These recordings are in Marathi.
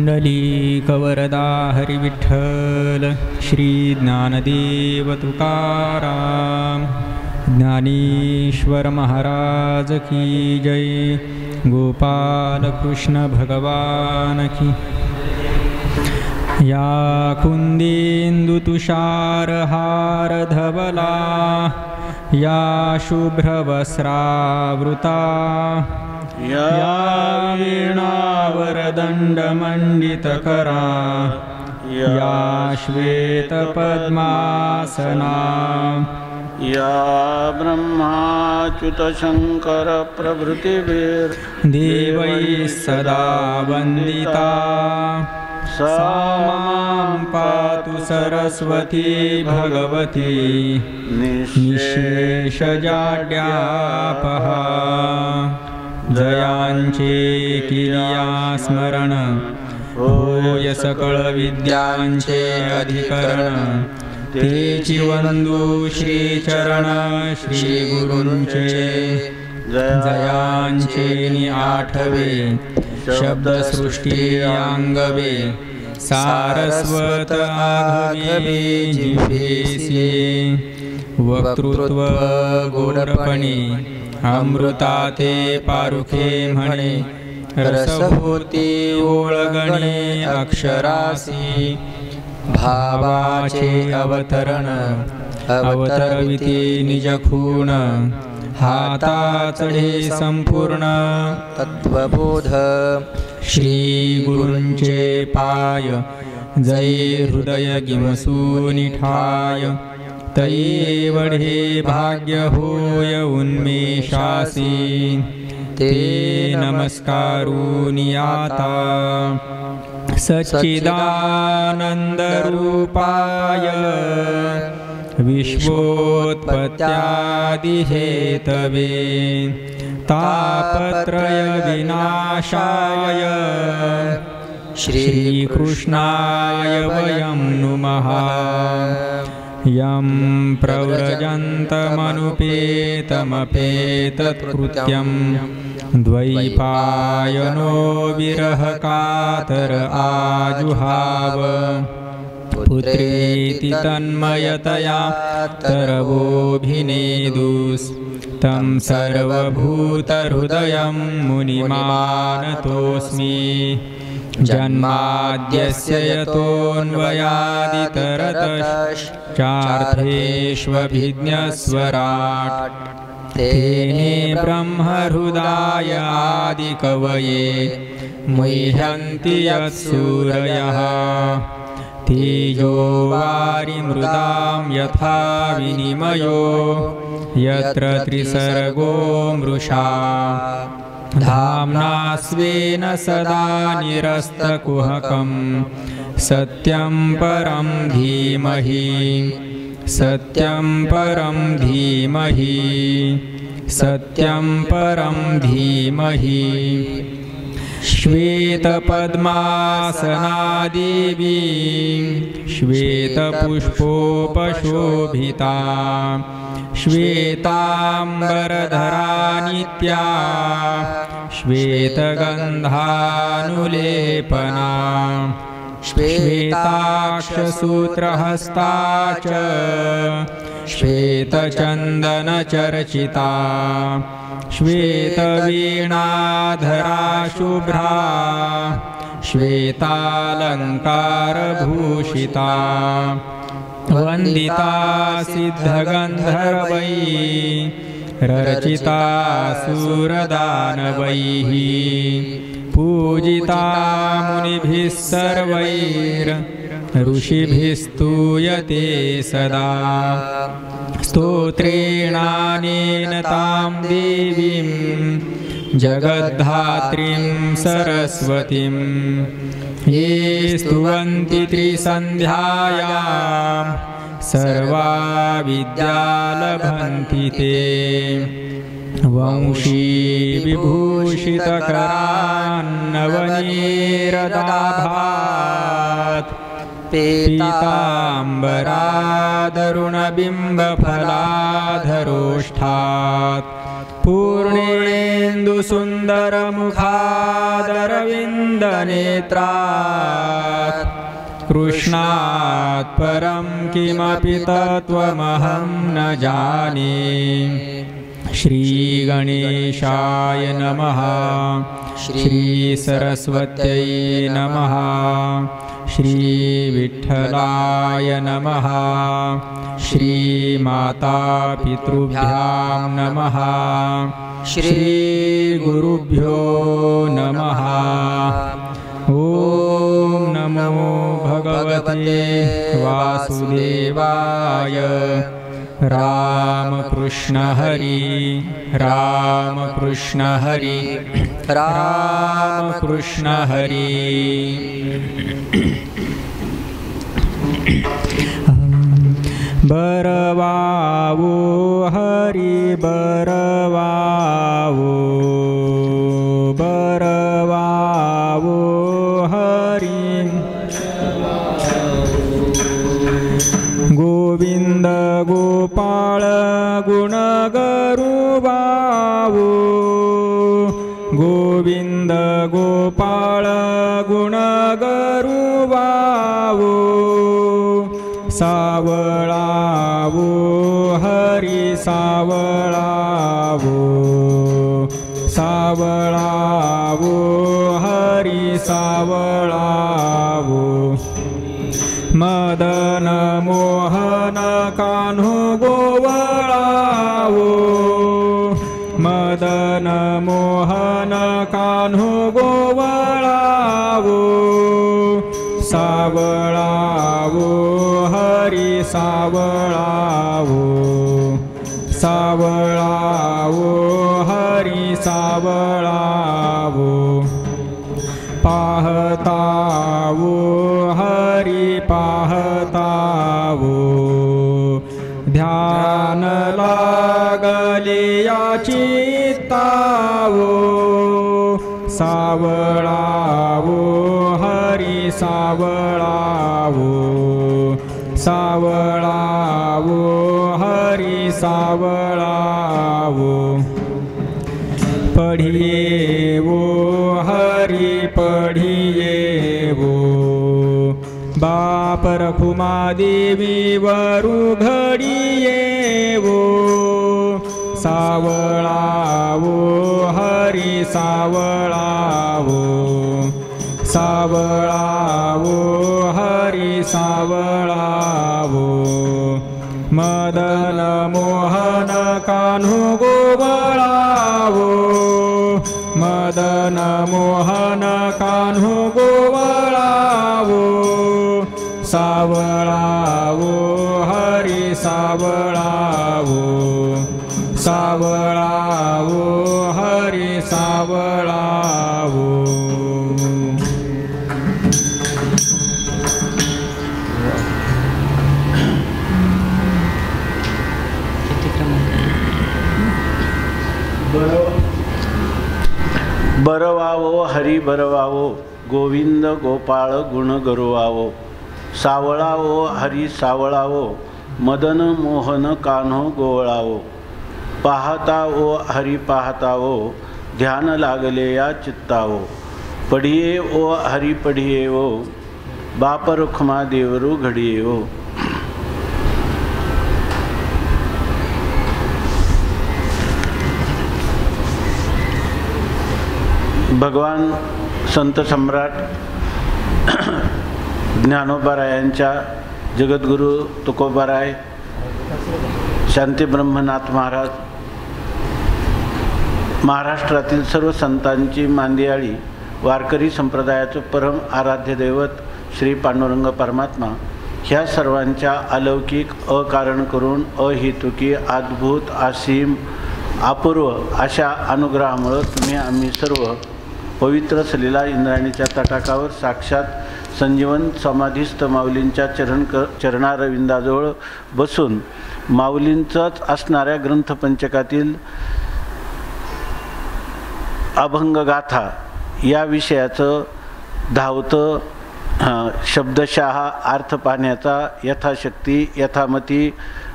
पुंडलीकवरदा हरिविठ्ठल श्री ज्ञानदेव तुकाराम ज्ञानेश्वर महाराज की जय। गोपाल कृष्ण भगवान की। या कुंदेन्दु तुषार हार धवला या शुभ्रवस्त्रावृता या वीणावरदण्डमण्डितकरा या श्वेतपद्मासना या ब्रह्माच्युतशङ्कर प्रभृतिभिर्देवैः सदा वन्दिता सा मां पातु सरस्वती भगवती निःशेषजाड्यापहा। जयांचे किरिया स्मरण होय सकळ विद्यांचे अधिकरण तेची वंदू श्रीचरण श्री गुरूंचे। जयांचे नि आठवे शब्दसृष्टी अंगवे सारस्वत आघवे जिव्हेसी। वक्तृत्व गोडपणे अमृताते पारुखे म्हणे रसभूती ओळगणे अक्षरासी। भावाचे अवतरण अवतरविती निजखून हाता चढे संपूर्ण तत्वबोध। श्री गुरूंचे पाय जय हृदय गिमसूनि ठाय तै वढे भाग्य होय उन्मेषासी। ते नमस्कारुनि आता सच्चिदानन्दरूपाय विश्वोत्पत्त्यादिहेतवे तापत्रय विनाशाय श्रीकृष्णाय वयं नुमः। यं प्रव्रजन्तमनुपेतमपेतत्कृत्यं द्वैपायनो विरहकातर आजुहाव। पुत्रेति तन्मयतया तरवोऽभिनेदुस् तं सर्वभूतहृदयं मुनिमानतोऽस्मि। जन्माद्यस्य यतोऽन्वयादितरतश्चार्थेष्वभिज्ञस्वराट् तेने ब्रह्महृदाय आदिकवये मुह्यन्ति यत्सूरयः। तेजो वारिमृदां यथा विनिमयो यत्र त्रिसर्गो मृषा। धाम्ना स्वेन सदा निरस्तकुहकं सत्यं परं धीमहि सत्यं परं धीमहि सत्यं परं धीमहि। श्वेतपद्मासनादेवी श्वेतपुष्पोपशोभिता श्वेताम्बरधरा नित्या श्वेतगन्धानुलेपना श्वेताक्षसूत्रहस्ता च श्वेतचन्दनचर्चिता श्वेतवीणाधरा शुभ्रा श्वेतालङ्कारभूषिता। वन्दिता सिद्धगन्धर्वैः रचिता सुरदानवैः पूजिता मुनिभिः सर्वैर् ऋषिभिस्तूयते सदा। स्तोत्रेणानेन तां देवीं जगद्धात्रीं सरस्वतीं ये स्तुवन्ति त्रिसन्ध्यायां सर्वा विद्या लभन्ति ते। वंशी विभूषितकरान्नवनीरदाभात् पीताम्बरादरुणबिम्बफलाधरोष्ठात् पूर्णेन्दुसुन्दरमुखादरविन्दनेत्रात् कृष्णात् परं किमपि तत्त्वमहं न जाने। श्रीगणेशाय नमः। श्रीसरस्वत्यै नमः। श्रीविठ्ठलाय नमः। श्रीमातापितृभ्यां नमः। श्रीगुरुभ्यो नमः। ॐ नमो भगवते वासुदेवाय। रामकृष्ण हरि रामकृष्ण हरि रामकृष्ण हरि। बरवावो हरि बरवावो बरवावो हरि। गोविंद गोपाळ गुणगरुबावो गोविंद गोपाळ गुणगरुबावो। सावळावो हरि सावळावो सावळावो हरि सावळावो। मदन मोहन कान्हो गोवळावो मदन मोहन कान्हो गोवळावो। सावळावो हरि सावळावो सावळावो हरि सावळावो। पाहतावो हरि पाहतावो ध्यान लागले या चित्तावो। सावळावो हरि सावळावो सावळावो हरि सावळावो। पढ़िए वो हरि पढ़िए वो बाप रखुमा देवी वरु घड़िए वो। सावळावो हरि सावळावो सावळावो हरि सावळावो। मदन मोहन कान्हो गोवळावो मदन मोहन कान्हो गोवळावो। सावळावो हरि सावळावो सावळावो हरि सावळावो। बरवावो हरी बरवावो गोविंद गोपाळ गुण गरुवावो। सावळावो हरी सावळावो मदन मोहन कान्हो गोवळावो। पाहतावो हरी पाहतावो ध्यान लागले या चित्तावो। पढिये ओ हरी पढिये ओ बाप रुखमा देवरू घडिये ओ। भगवान संत सम्राट ज्ञानोबारायांच्या जगद्गुरु तुकोबाराय शांती ब्रह्मनाथ महाराज महाराष्ट्रातील सर्व संतांची मांदियाळी वारकरी संप्रदायाचं परम आराध्य दैवत श्री पांडुरंग परमात्मा ह्या सर्वांच्या अलौकिक अकारण करून अहेतुकी अद्भुत असीम अपूर्व अशा अनुग्रहामुळे तुम्ही आम्ही सर्व पवित्र सलीला इंद्रायणीच्या तटाकावर साक्षात संजीवन समाधीस्थ माऊलींच्या चरणारविंदाजवळ बसून माऊलींचाच असणाऱ्या ग्रंथपंचकातील अभंगगाथा या विषयाचं धावतं शब्दशः अर्थ पाहण्याचा यथाशक्ती यथामती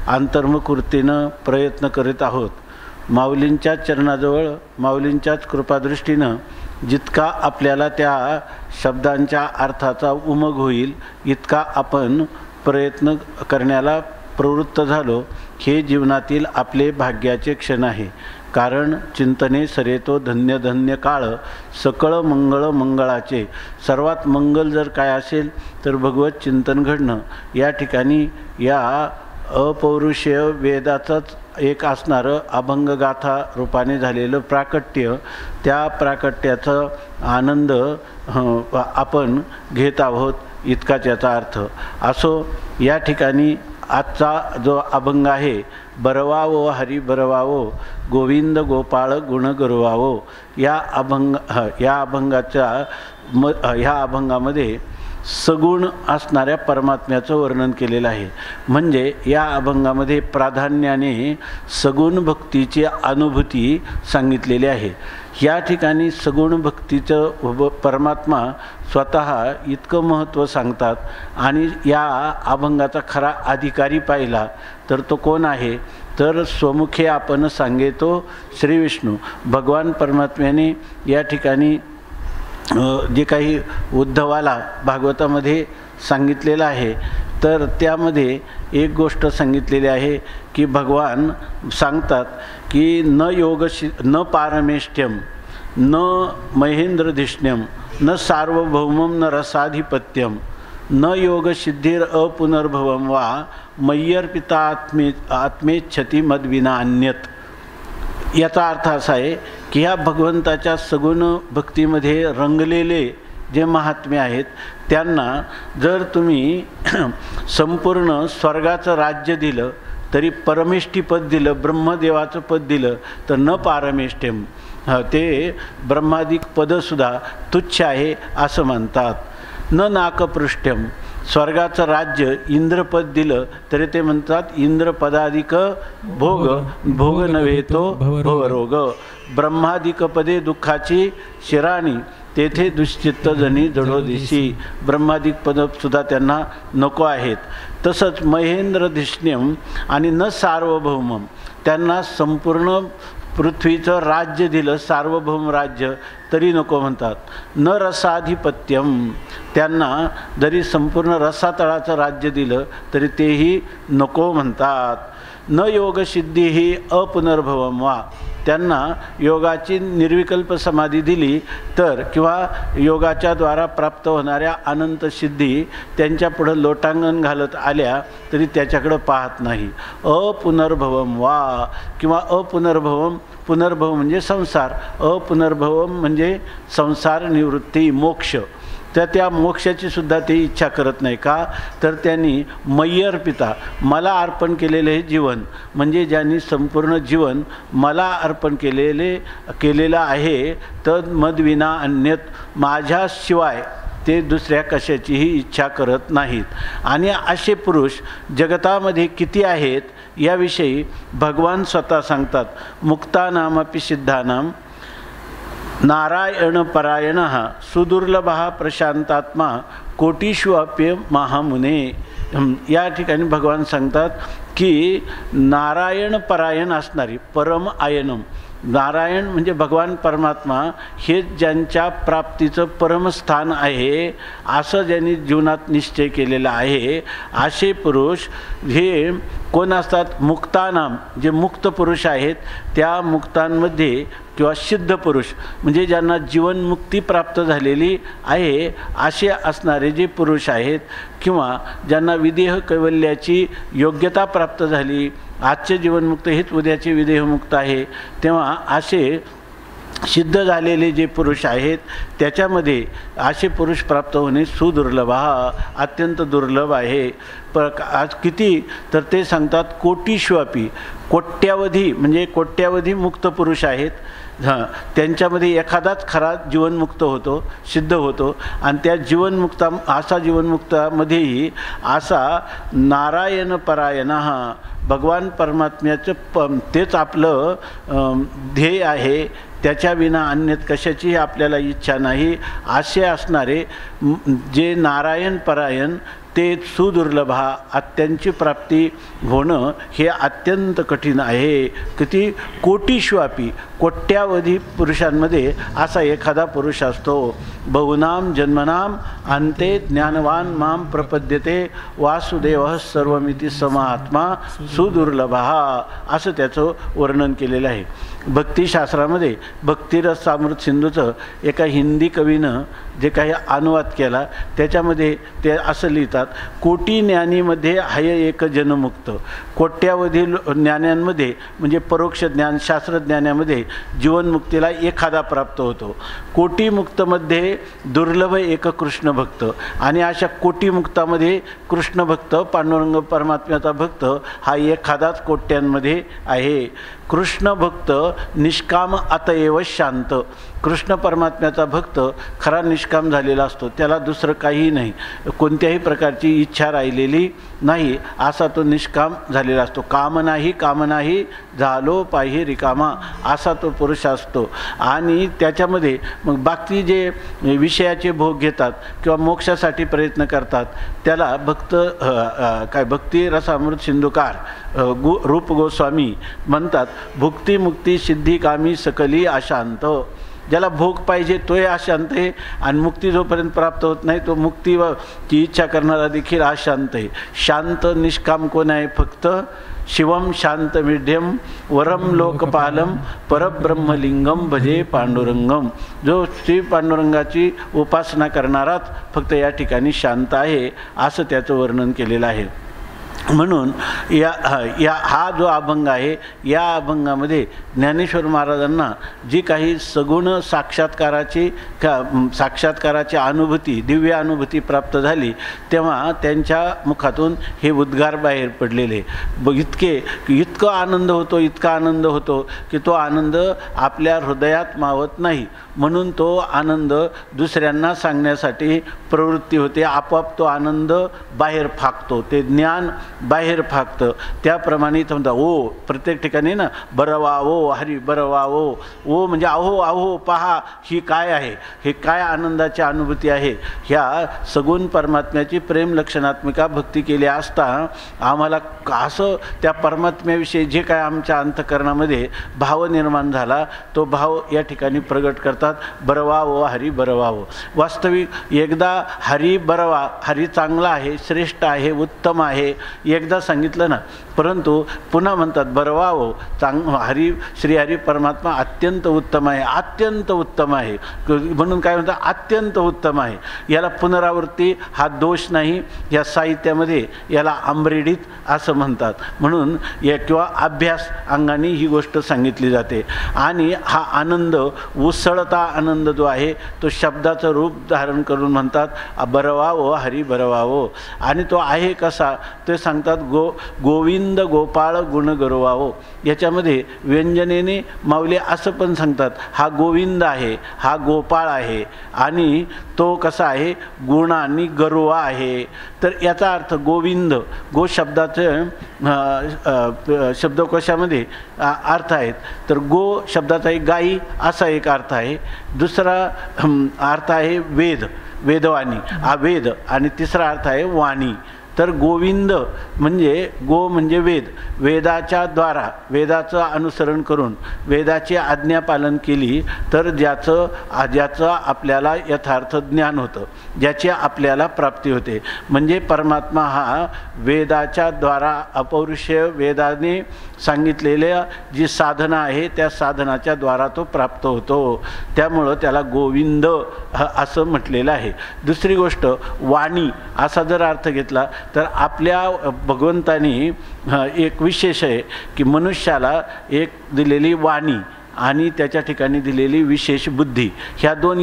अंतर्मुखवृत्तीनं प्रयत्न करीत आहोत। माऊलींच्या चरणाजवळ माऊलींच्याच कृपादृष्टीनं जितका आपल्याला त्या शब्दांच्या अर्थाचा उमग होईल इतका आपण प्रयत्न करण्याला प्रवृत्त झालो, हे जीवनातील आपले भाग्याचे क्षण आहे. कारण चिंतने सरेतो धन्य धन्य काळ, सकळ मंगळ मंगळाचे. सर्वात मंगल जर काय असेल तर भगवत चिंतन घडणं. या ठिकाणी या अपौरुषेय वेदाचंच एक असणारं अभंगगाथा रूपाने झालेलं प्राकट्य, त्या प्राकट्याचा आनंद आपण घेत आहोत इतकाच याचा अर्थ. असो, या ठिकाणी आजचा जो अभंग आहे, बरवावो हरी बरवावो गोविंद गोपाळ गुण गरवावो, या अभंगामध्ये सगुण असणाऱ्या परमात्म्याचं वर्णन केलेलं आहे. म्हणजे या अभंगामध्ये प्राधान्याने सगुण भक्तीची अनुभूती सांगितलेली आहे. या ठिकाणी सगुण भक्तीचं परमात्मा स्वतः इतकं महत्त्व सांगतात. आणि या अभंगाचा खरा अधिकारी पाहिला तर तो कोण आहे, तर स्वमुखे आपण सांगेतो श्री विष्णू. भगवान परमात्म्याने या ठिकाणी जे काही उद्धवाला भागवतामध्ये सांगितलेलं आहे, तर त्यामध्ये एक गोष्ट सांगितलेली आहे की भगवान सांगतात की न पारमेष्ट्यम न महेंद्रधिष्ण्यम न सार्वभौमम न रसाधिपत्यम न योगसिद्धिर अपुनर्भवम वा मय्यर्पिता आत्मेच्छति मद्विना अन्यत. याचा अर्थ असा आहे की ह्या भगवंताच्या सगुण भक्तीमध्ये रंगलेले जे महात्मे आहेत त्यांना जर तुम्ही संपूर्ण स्वर्गाचं राज्य दिलं तरी परमेष्ठी पद दिलं, ब्रह्मदेवाचं पद दिलं तर न पारमेष्ठ्यम, ते ब्रह्मादिक पदसुद्धा तुच्छ आहे असं म्हणतात. न नाकपृष्ठ्यम, स्वर्गाचं राज्य इंद्रपद दिलं तरी ते म्हणतात इंद्रपदाधिक भोग भोग नव्हे तो भवरोग. ब्रह्मादिक पदे दुःखाची शिराणी तेथे दुश्चित्त जनी जडो दिशी, ब्रह्मादिक पदसुद्धा त्यांना नको आहेत. तसंच महेंद्रधिष्ण्यम आणि न सार्वभौमम, त्यांना संपूर्ण पृथ्वीचं राज्य दिलं सार्वभौम राज्य तरी नको म्हणतात. न रसाधिपत्यम, त्यांना जरी संपूर्ण रसातळाचं राज्य दिलं तरी तेही नको म्हणतात. न योगसिद्धी ही अपुनर्भवम वा, त्यांना योगाची निर्विकल्प समाधी दिली तर किंवा योगाच्या द्वारा प्राप्त होणाऱ्या अनंत सिद्धी त्यांच्यापुढं लोटांगण घालत आल्या तरी त्याच्याकडं पाहत नाही. अपुनर्भवम वा किंवा अपुनर्भवम, पुनर्भव म्हणजे संसार, अपुनर्भवम म्हणजे संसार निवृत्ती मोक्ष, तर त्या मोक्षाची सुद्धा ते इच्छा करत नाही. का तर त्यांनी मय्यर्पिता, मला अर्पण केलेले जीवन, म्हणजे ज्यांनी संपूर्ण जीवन मला अर्पण केलेलं आहे तर मदविना अन्यत, माझ्याशिवाय ते दुसऱ्या कशाचीही इच्छा करत नाहीत. आणि असे पुरुष जगतामध्ये किती आहेत याविषयी भगवान स्वतः सांगतात. मुक्तानामपि सिद्धानाम नारायण परायण सुदुर्लभ प्रशांतात्मा कोटीषु अप्य महामुने. या ठिकाणी भगवान सांगतात की नारायण परायण असणारी, परम आयनम, नारायण म्हणजे भगवान परमात्मा हे ज्यांच्या प्राप्तीचं परमस्थान आहे असं ज्यांनी जीवनात निश्चय केलेला आहे, असे पुरुष हे कोण असतात. मुक्तानाम, जे मुक्त पुरुष आहेत त्या मुक्तांमध्ये किंवा सिद्ध पुरुष म्हणजे ज्यांना जीवनमुक्ती प्राप्त झालेली आहे असे असणारे जे पुरुष आहेत, किंवा ज्यांना विदेह कैवल्याची योग्यता प्राप्त झाली, आजचे जीवनमुक्त हेच उद्याचे विदेहमुक्त आहे, तेव्हा असे सिद्ध झालेले जे पुरुष आहेत त्याच्यामध्ये असे पुरुष प्राप्त होणे सुदुर्लभ, अत्यंत दुर्लभ आहे. आज किती तर ते सांगतात कोटीष्वपी, कोट्यावधी म्हणजे कोट्यावधी मुक्त पुरुष आहेत. त्यांच्यामध्ये एखादाच खरा जीवनमुक्त होतो, सिद्ध होतो. आणि त्या जीवनमुक्ता, असा जीवनमुक्तामध्येही असा नारायण परायण, भगवान परमात्म्याचं तेच आपलं ध्येय आहे, त्याच्या विना अन्य कशाचीही आपल्याला इच्छा नाही, असे असणारे जे नारायण परायण ते सुदुर्लभा, अत्यांची प्राप्ती होणं हे अत्यंत कठीण आहे. किती कोटीष्वापी, कोट्यावधी पुरुषांमध्ये असा एखादा पुरुष असतो. बहुनाम जन्मनाम अंते ज्ञानवान माम प्रपद्यते वासुदेव सर्वमिती समात्मा सुदुर्लभा, असं त्याचं वर्णन केलेलं आहे. भक्तिशास्त्रामध्ये भक्तिरसामृत सिंधूचं एका हिंदी कवीनं जे काही अनुवाद केला त्याच्यामध्ये ते असं लिहितात, कोटी ज्ञानीमध्ये हाय एक जनमुक्त. कोट्यावधी ज्ञानांमध्ये म्हणजे परोक्ष ज्ञान शास्त्रज्ञानामध्ये जीवनमुक्तीला एखादा प्राप्त होतो. कोटी मुक्तमध्ये दुर्लभ एक कृष्ण भक्त, आणि अशा कोटी मुक्तामध्ये कृष्ण भक्त पांडुरंग परमात्म्याचा भक्त हा एखादाच कोट्यांमध्ये आहे. कृष्ण भक्त निष्काम अतएव शांत. कृष्ण परमात्म्याचा भक्त खरा निष्काम झालेला असतो, त्याला दुसरं काहीही नाही, कोणत्याही प्रकारची इच्छा राहिलेली नाही, असा तो निष्काम झालेला असतो. काम नाही झालो पाही रिकामा, असा तो पुरुष असतो. आणि त्याच्यामध्ये मग बाकी जे विषयाचे भोग घेतात किंवा मोक्षासाठी प्रयत्न करतात त्याला भक्त काय भक्ती रसामृत सिंधुकार रूप गोस्वामी म्हणतात, भुक्ती मुक्ती सिद्धी कामी सकली अशांत. ज्याला भोग पाहिजे तोही अशांत आहे, आणि मुक्ती जोपर्यंत प्राप्त होत नाही तो मुक्तीची इच्छा करणारा देखील अशांत आहे. शांत निष्काम कोण आहे? फक्त शिवम शांत मिढ्यम वरम लोकपालम परब्रह्मलिंगम भजे पांडुरंगम. जो श्री पांडुरंगाची उपासना करणाराच फक्त या ठिकाणी शांत आहे, असं त्याचं वर्णन केलेलं आहे. म्हणून हा जो अभंग आहे, या अभंगामध्ये ज्ञानेश्वर महाराजांना जी काही सगुण साक्षात्काराची अनुभूती, दिव्य अनुभूती प्राप्त झाली, तेव्हा त्यांच्या मुखातून हे उद्गार बाहेर पडलेले. इतकं आनंद होतो की तो आनंद आपल्या हृदयात मावत नाही, म्हणून तो आनंद दुसऱ्यांना सांगण्यासाठी प्रवृत्ती होते. आपोआप तो आनंद बाहेर फाकतो, ते ज्ञान बाहेर फाकतं. त्याप्रमाणे समजा ओ प्रत्येक ठिकाणी ना, बरं वावो हरी बरं वावो, ओ म्हणजे अहो पहा ही काय आहे, हे काय आनंदाची अनुभूती आहे. ह्या सगुण परमात्म्याची प्रेम लक्षणात्मिका भक्ती केली असता आम्हाला असं त्या परमात्म्याविषयी जे काय आमच्या अंतःकरणामध्ये भाव निर्माण झाला, तो भाव या ठिकाणी प्रगट करतात. बरं वावो हरी बरं वावो. वास्तविक एकदा हरी बरवा, हरी चांगला आहे, श्रेष्ठ आहे, उत्तम आहे, एकदा सांगितलं ना, परंतु पुन्हा म्हणतात बरवावो हरी श्रीहरी परमात्मा अत्यंत उत्तम आहे, अत्यंत उत्तम आहे. म्हणून काय म्हणतात? अत्यंत उत्तम आहे. याला पुनरावृत्ती हा दोष नाही, या साहित्यामध्ये याला अमरेडीत असं म्हणतात. म्हणून किंवा अभ्यास अंगाने ही गोष्ट सांगितली जाते. आणि हा आनंद, उसळता आनंद जो आहे तो शब्दाचं रूप धारण करून म्हणतात बरवावो हरी बरवावो. आणि तो आहे कसा ते सांगतात, गोविंद गोपाळ गुण गरवावो. याच्यामध्ये व्यंजनेने माऊली असं पण सांगतात, हा गोविंद आहे, हा गोपाळ आहे, आणि तो कसा आहे? गुणांनी गरुवा आहे. तर याचा अर्थ गोविंद, गो शब्दाचं शब्दकोशामध्ये अर्थ आहेत. तर गो शब्दाचा एक गाई असा एक अर्थ आहे, दुसरा अर्थ आहे वेदवाणी, हा वेद, आणि तिसरा अर्थ आहे वाणी. तर गोविंद म्हणजे गो म्हणजे वेद, वेदाच्या द्वारा वेदाचं अनुसरण करून वेदाची आज्ञा पालन केली तर ज्याचं आपल्याला यथार्थ ज्ञान होतं, ज्याची आपल्याला प्राप्ती होते. म्हणजे परमात्मा हा वेदाच्या द्वारा अपौरुषेय वेदाने सांगितलेल्या जी साधना आहे त्या साधनाच्या द्वारा तो प्राप्त होतो. त्यामुळं त्याला गोविंद असं म्हटलेलं आहे. दुसरी गोष्ट वाणी असा जर अर्थ घेतला तर आपल्या भगवंतानी एक विशेष आहे की मनुष्याला एक दिलेली वाणी आणि त्याच्या ठिकाणी दिलेली विशेष बुद्धी, ह्या दोन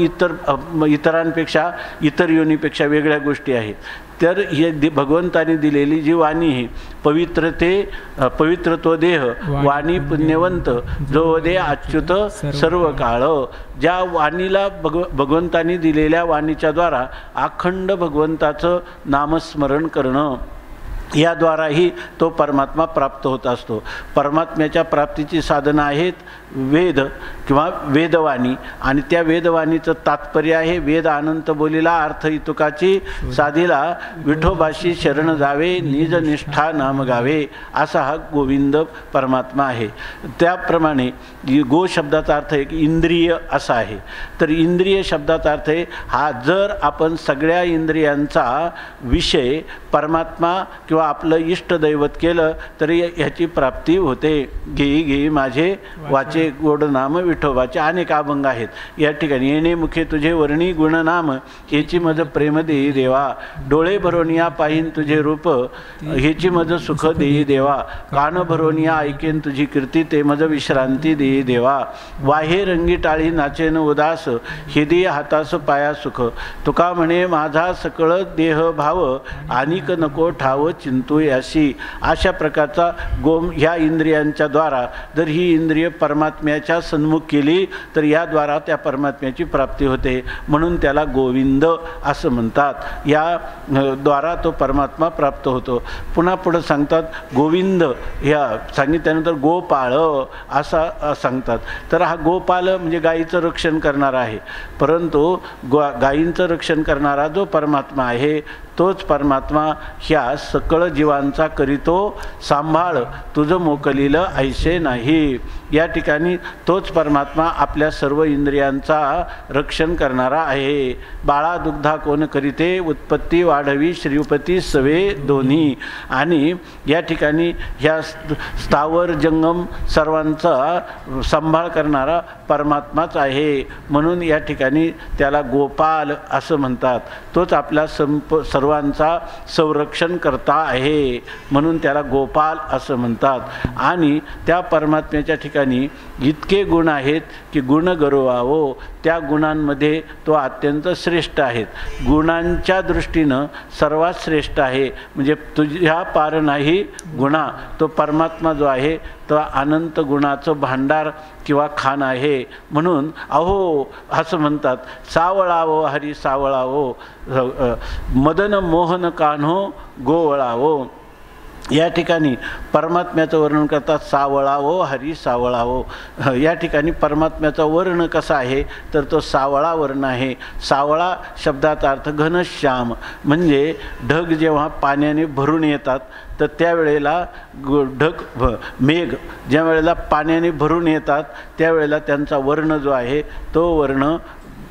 इतरांपेक्षा इतर योनीपेक्षा वेगळ्या गोष्टी आहेत. तर हे भगवंताने दिलेली जी वाणी आहे, पवित्र तो देह वाणी पुण्यवंत जो दे अच्युत सर्व काळ. ज्या वाणीला भगवंतानी दिलेल्या वाणीच्या द्वारा अखंड भगवंताचं नामस्मरण करणं, याद्वाराही तो परमात्मा प्राप्त होत असतो. परमात्म्याच्या प्राप्तीची साधनं आहेत वेद किंवा वेदवाणी, आणि त्या वेदवाणीचं तात्पर्य आहे वेद अनंत बोलीला अर्थ इतुकाची साधीला विठोबाशी शरण जावे निज निष्ठा नाम गावे, असा हा गोविंद परमात्मा आहे. त्याप्रमाणे गो शब्दाचा अर्थ एक इंद्रिय असा आहे. तर इंद्रिय शब्दाचा अर्थ आहे हा जर आपण सगळ्या इंद्रियांचा विषय परमात्मा किंवा आपलं इष्टदैवत केलं तरी ह्याची प्राप्ती होते. घेई घेई माझे वाचे गोड नाम विठोबाचे अनेक अभंग आहेत. या ठिकाणी येणे मुखे तुझे वर्णी गुणनाम हेची मज प्रेम देई देवा, डोळे भरोनिया पाहीन तुझे रूप हेची मज सुख देई देवा, कान भरोनिया ऐकेन तुझी कीर्ती ते मज विश्रांती देई देवा, वाहे रंगी टाळी नाचेन उदास हे दे हातास पाया सुख, तुका म्हणे माझा सकळ देह भाव अनिक नको ठाव चिंतू याशी. अशा प्रकारचा ह्या इंद्रियांच्या द्वारा जर ही इंद्रिय परमात्म्याच्या सन्मुख केली तर याद्वारा त्या परमात्म्याची प्राप्ती होते, म्हणून त्याला गोविंद असं म्हणतात. या द्वारा तो परमात्मा प्राप्त होतो. पुन्हा पुढं सांगतात गोविंद, ह्या सांगितल्यानंतर गोपाळ असा सांगतात. तर हा गोपाल म्हणजे गायीचं रक्षण करणारा आहे, परंतु गायींचं रक्षण करणारा जो परमात्मा आहे तोच परमात्मा ह्या सकळ जीवांचा करीतो सांभाळ तुझं मोकलीलं ऐसे नाही. या ठिकाणी तोच परमात्मा आपल्या सर्व इंद्रियांचा रक्षण करणारा आहे. बाळा दुग्धा कोण करीते उत्पत्ती वाढवी श्रीपती सवे दोन्ही. आणि या ठिकाणी ह्या स्थावर जंगम सर्वांचा सांभाळ करणारा परमात्माच आहे, म्हणून या ठिकाणी त्याला गोपाल असं म्हणतात. तोच आपल्या सर्वांचा संरक्षण करता आहे, म्हणून त्याला गोपाल असं म्हणतात. आणि त्या परमात्म्याच्या ठिकाणी इतके गुण आहेत की गुण गौरवावो, त्या गुणांमध्ये तो अत्यंत श्रेष्ठ आहेत. गुणांच्या दृष्टीनं सर्वात श्रेष्ठ आहे. म्हणजे तुझ्या पार नाही गुणा, तो परमात्मा जो आहे तो अनंत गुणाचं भांडार किंवा खान आहे. म्हणून अहो असं म्हणतात सावळावो हरी सावळावो, मदन मोहन कान्हो गोवळावो. या ठिकाणी परमात्म्याचं वर्णन करतात सावळावो हरी सावळावो. या ठिकाणी परमात्म्याचा वर्ण कसा आहे तर तो सावळा वर्ण आहे. सावळा शब्दाचा अर्थ घनश्याम, म्हणजे ढग जेव्हा पाण्याने भरून येतात तर त्यावेळेला मेघ ज्या वेळेला पाण्याने भरून येतात त्यावेळेला त्यांचा वर्ण जो आहे तो वर्ण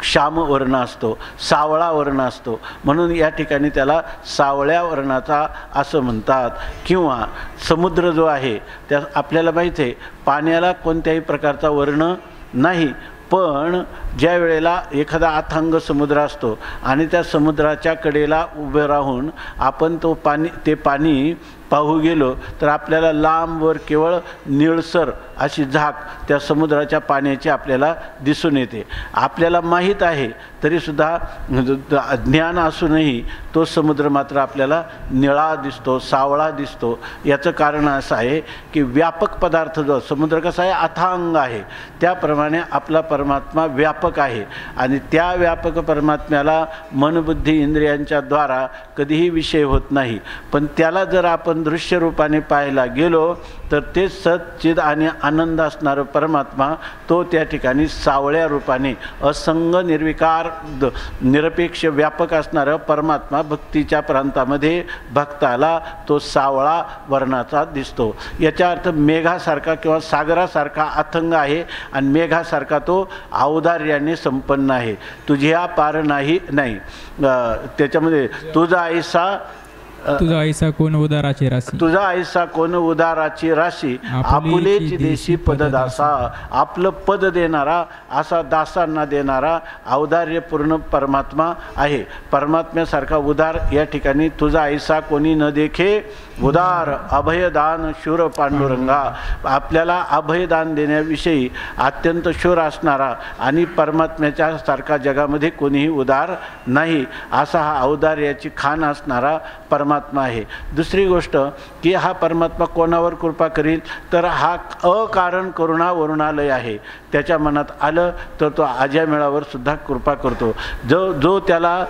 श्याम वर्ण असतो, सावळा वर्ण असतो, म्हणून या ठिकाणी त्याला सावळ्या वर्णाचा असं म्हणतात. किंवा समुद्र जो आहे त्या आपल्याला माहीत आहे पाण्याला कोणत्याही प्रकारचा वर्ण नाही, पण ज्या वेळेला एखादा अथांग समुद्र असतो आणि त्या समुद्राच्या कडेला उभे राहून आपण ते पाणी पाहू गेलो तर आपल्याला लांबवर केवळ निळसर अशी झाक त्या समुद्राच्या पाण्याची आपल्याला दिसून येते. आपल्याला माहीत आहे तरीसुद्धा ज्ञान असूनही तो समुद्र मात्र आपल्याला निळा दिसतो, सावळा दिसतो. याचं कारण असं आहे की व्यापक पदार्थ जो समुद्र कसा आहे अथांग आहे, त्याप्रमाणे आपला परमात्मा व्यापक आहे. आणि त्या व्यापक परमात्म्याला मनबुद्धी इंद्रियांच्या द्वारा कधीही विषय होत नाही. पण त्याला जर आपण दृश्य रूपाने पाहायला गेलो तर ते सच्चिद आणि आनंद असणारं परमात्मा तो त्या ठिकाणी सावळ्या रूपाने असंग निर्विकार निरपेक्ष व्यापक असणारं परमात्मा भक्तीच्या प्रांतामध्ये भक्ताला तो सावळा वर्णाचा दिसतो. याचा अर्थ मेघासारखा किंवा सागरासारखा अथंग आहे आणि मेघासारखा तो औदार्याने संपन्न आहे. तुझ्या पार नाही त्याच्यामध्ये तुझा ऐसा कोण उदाराची राशी, तुझा ऐसा कोण उदाराची राशी, आपुलेची देशी पददासा. आपलं पद देणारा असा दासांना देणारा औदार्यपूर्ण परमात्मा आहे. परमात्म्यासारखा उदार या ठिकाणी तुझा ऐसा कोणी न देखे उदार अभयदान शूर पांडुरंगा. आपल्याला अभयदान देण्याविषयी अत्यंत शूर असणारा आणि परमात्म्याच्या सारखा जगामध्ये कोणीही उदार नाही असा हा औदार्याची खान असणारा परमात्मा आहे. दुसरी गोष्ट की हा परमात्मा कोणावर कृपा करील तर हा अकारण करुणा वरुणालय आहे. त्याच्या मनात आलं तर तो आज्यामेळावर सुद्धा कृपा करतो. जो त्याला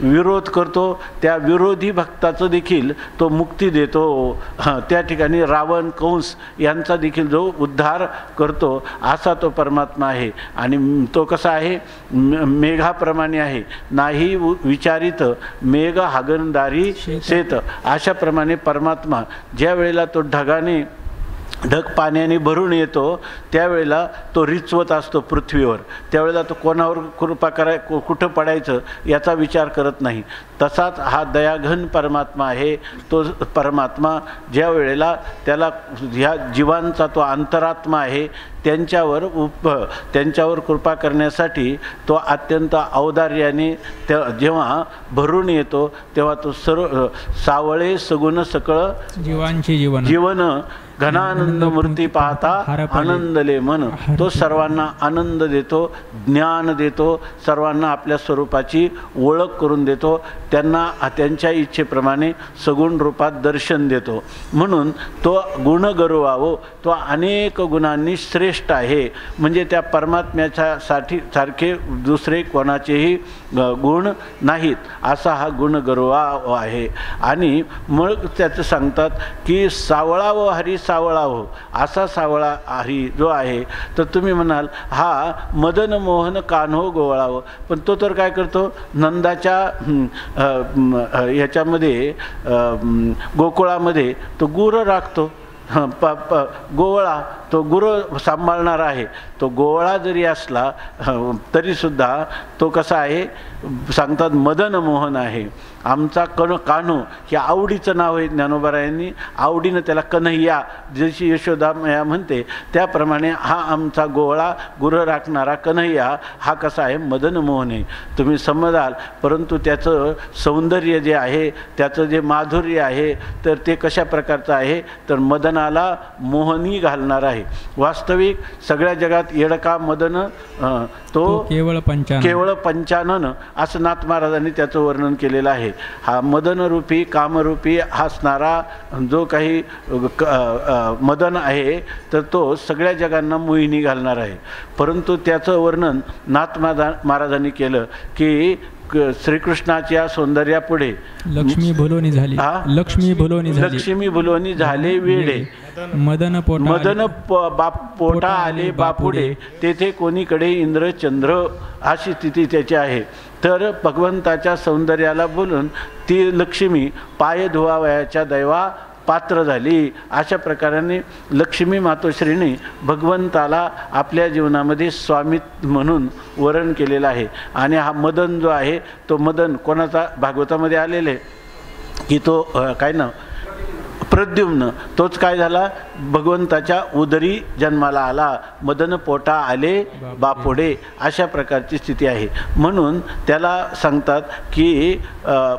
विरोध करतो त्या विरोधी भक्ताचं देखील तो मुक्ती देतो. त्या ठिकाणी रावण कंस यांचा देखील जो उद्धार करतो असा तो परमात्मा आहे. आणि तो कसा आहे, मेघाप्रमाणे आहे. नाही विचारित मेघ हागणदारी शेत. अशाप्रमाणे परमात्मा ज्या वेळेला तो ढग पाण्याने भरून येतो त्यावेळेला तो रिचवत असतो पृथ्वीवर. त्यावेळेला तो कोणावर कृपा कुठं पडायचं याचा विचार करत नाही. तसाच हा दयाघन परमात्मा आहे. तो परमात्मा ज्या वेळेला त्याला ह्या जीवांचा तो अंतरात्मा आहे त्यांच्यावर कृपा करण्यासाठी तो अत्यंत औदार्याने जेव्हा भरून येतो तेव्हा तो सर्व सावळे सगुण सकळ जीवांची जीवन घनानंद मूर्ती पाहता आनंदले मन. तो सर्वांना आनंद देतो, ज्ञान देतो, सर्वांना आपल्या स्वरूपाची ओळख करून देतो, त्यांना त्यांच्या इच्छेप्रमाणे सगुण रूपात दर्शन देतो. म्हणून तो गुण गौरवावो. तो अनेक गुणांनी श्रेष्ठ आहे. म्हणजे त्या परमात्म्याच्या सारखे दुसरे कोणाचेही गुण नाहीत असा हा गुण गौरवाव आहे. आणि मग त्याचं सांगतात की सावळावो हरी सावळावो. असा सावळा हरी जो आहे तर तुम्ही म्हणाल हा मदन मोहन कान्हो गोवळावो. पण तो तर काय करतो, नंदाच्या ह्याच्यामध्ये गोकुळामध्ये तो गुरं राखतो. गोवळा तो गुरं सांभाळणारा आहे. तो गोवळा जरी असला तरीसुद्धा तो कसा आहे, सांगतात मदन मोहन आहे. आमचा कान्हो हे आवडीचं नाव आहे. ज्ञानोबारायांनी आवडीनं त्याला कन्हैया जशी यशोदा मैया म्हणते त्याप्रमाणे हा आमचा गोवळा गुरं राखणारा कन्हैया हा कसा आहे, मदन मोहन आहे. तुम्ही समजाल. परंतु त्याचं सौंदर्य जे आहे, त्याचं जे माधुर्य आहे तर ते कशा प्रकारचं आहे तर मदनाला मोहनी घालणार आहे. वास्तविक सगळ्या जगात येडका मदन तो केवळ पंचानन असं नाथ महाराजांनी त्याचं वर्णन केलेलं आहे. हा मदनरूपी कामरूपी हसणारा जो काही मदन आहे तर तो सगळ्या जगांना मोहिनी घालणार आहे. परंतु त्याचं वर्णन नाथ महाराजांनी केलं की श्रीकृष्णाच्या सौंदर्यापुढे लक्ष्मी भुलोनी झाली, लक्ष्मी भुलोनी झाले वेडे, मदन पोटा आले बापुडे, तेथे कोणीकडे इंद्र चंद्र अशी स्थिती त्याची आहे. तर भगवंताच्या सौंदर्याला बोलून ती लक्ष्मी पाय धुवावयाच्या दैवा पात्र झाली. अशा प्रकाराने लक्ष्मी मातोश्रीने भगवंताला आपल्या जीवनामध्ये स्वामी म्हणून वरण केलेलं आहे. आणि हा मदन जो आहे तो मदन कोणाचा भागवतामध्ये आलेले की तो काय ना प्रद्युम्न, तोच काय झाला भगवंताच्या उदरी जन्माला आला. मदन पोटा आले बापुडे अशा प्रकारची स्थिती आहे. म्हणून त्याला सांगतात की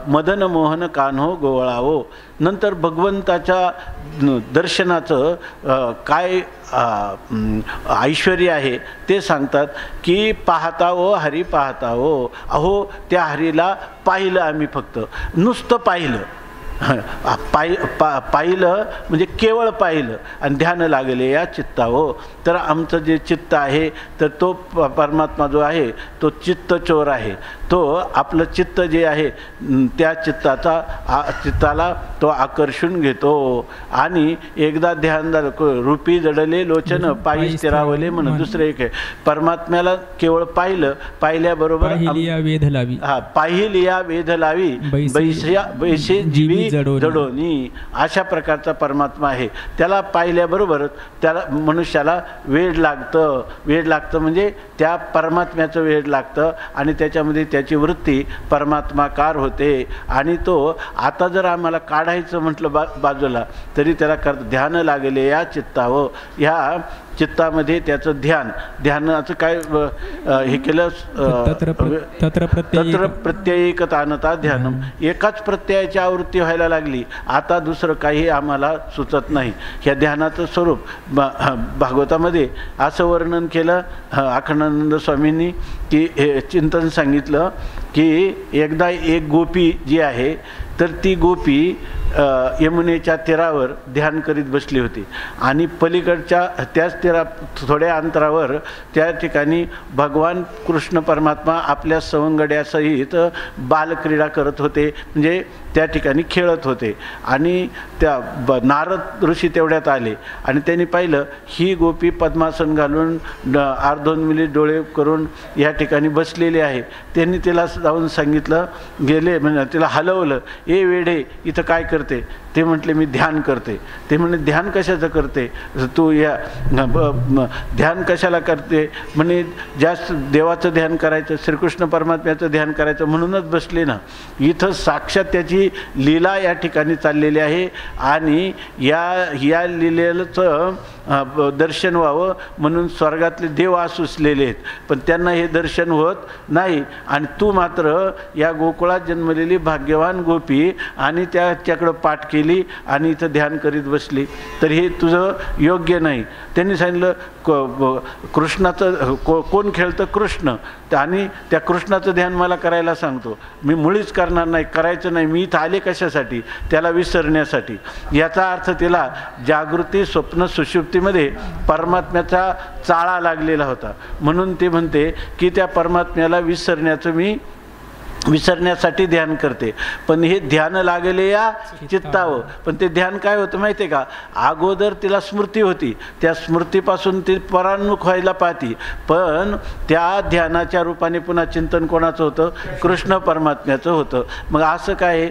मदन मोहन कान्हो गोवळावो. नंतर भगवंताच्या दर्शनाचं काय ऐश्वर्य आहे ते सांगतात की पाहतावो हरी पाहतावो. अहो त्या हरीला पाहिलं आम्ही, फक्त नुसतं पाहिलं, पाहिलं म्हणजे केवळ पाहिलं आणि ध्यान लागले या चित्तावो. तर आमचं जे चित्त आहे तर तो परमात्मा जो आहे तो चित्तचोर आहे. तो आपलं चित्त जे आहे त्या चित्ताला तो आकर्षून घेतो. आणि एकदा ध्यान रूपी जडले लोचन पायी स्थिरावले म्हणून दुसरं एक आहे. परमात्म्याला केवळ पाहिल्याबरोबर पाहिलिया वेध लावी बैसे जीवी जडोनी अशा प्रकारचा परमात्मा आहे. त्याला पाहिल्याबरोबर त्याला मनुष्याला वेड लागतं म्हणजे त्या परमात्म्याचं वेड लागतं आणि त्याच्यामध्ये त्याची वृत्ती परमात्माकार होते. आणि तो आता जर आम्हाला काढायचं म्हटलं बाजूला तरी त्याला ध्यान लागले या चित्तावं. ह्या चित्तामध्ये त्याचं ध्यानाचं काय हे केलं, तत्र प्रत्ययिकतानता ध्यानम. एकाच प्रत्ययाची आवृत्ती व्हायला लागली. आता दुसरं काही आम्हाला सुचत नाही. ह्या ध्यानाचं स्वरूप भागवतामध्ये असं वर्णन केलं अखंडानंद स्वामींनी की हे चिंतन सांगितलं की एकदा एक गोपी जी आहे तर ती गोपी यमुनेच्या तीरावर ध्यान करीत बसली होती आणि पलीकडच्या त्याच थोड्या अंतरावर त्या ठिकाणी भगवान कृष्ण परमात्मा आपल्या सवंगड्यासहित बालक्रीडा करत होते, म्हणजे त्या ठिकाणी खेळत होते. आणि त्या नारद ऋषी तेवढ्यात आले आणि त्यांनी पाहिलं ही गोपी पद्मासन घालून अर्धोन्मिलित डोळे करून या ठिकाणी बसलेली आहे. त्यांनी तिला जाऊन सांगितलं, गेले म्हणजे तिला हलवलं, ए वेडे इथं काय करते? ते म्हटले मी ध्यान करते. ते म्हणे ध्यान कशाचं करते तू? या ध्यान कशाला करते? म्हणे जास्त देवाचं ध्यान करायचं, श्रीकृष्ण परमात्म्याचं ध्यान करायचं म्हणूनच बसले ना. इथं साक्षात त्याची लीला या ठिकाणी चाललेली आहे आणि या लीलेचं दर्शन व्हावं म्हणून स्वर्गातले देव सुचलेले आहेत, पण त्यांना हे दर्शन होत नाही. आणि तू मात्र या गोकुळात जन्मलेली भाग्यवान गोपी आणि त्याच्याकडं पाठ केली आणि इथं ध्यान करीत बसली, तर हे तुझं योग्य नाही. त्यांनी सांगितलं कृष्णाचं कोण खेळतं? कृष्ण. आणि त्या कृष्णाचं ध्यान मला करायला सांगतो, मी मुळीच करणार नाही, करायचं नाही. मी इथं आले कशासाठी? त्याला विसरण्यासाठी. याचा अर्थ तिला जागृती स्वप्न सुषुप्तीमध्ये परमात्म्याचा चाळा लागलेला होता, म्हणून ते म्हणते की त्या परमात्म्याला विसरण्यासाठी ध्यान करते. पण हे ध्यान लागले या चित्तावं. पण ते ध्यान काय होतं माहिती आहे का? अगोदर तिला स्मृती होती, त्या स्मृतीपासून ती परान्मुख व्हायला पाहती, पण त्या ध्यानाच्या रूपाने पुन्हा चिंतन कोणाचं होतं? कृष्ण परमात्म्याचं होतं. मग असं काय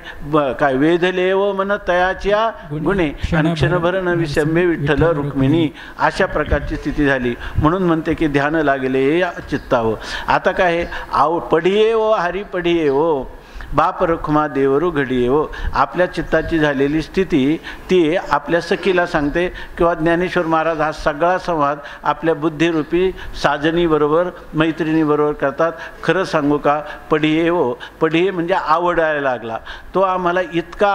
काय वेधलेव मन तयाच्या गुणे आणि क्षणभर न विसंबे विठ्ठल रुक्मिणी, अशा प्रकारची स्थिती झाली. म्हणून म्हणते की ध्यान लागले या चित्तावं. आता काय पढिये ओ हरी पढिये ओ बाप रखुमा देवरू घडिये हो. आपल्या चित्ताची झालेली स्थिती ती आपल्या सखीला सांगते किंवा ज्ञानेश्वर महाराज हा सगळा संवाद आपल्या बुद्धिरूपी साजनीबरोबर मैत्रिणीबरोबर करतात. खरं सांगू का? पढिये हो, पढिये म्हणजे आवडायला लागला. तो आम्हाला इतका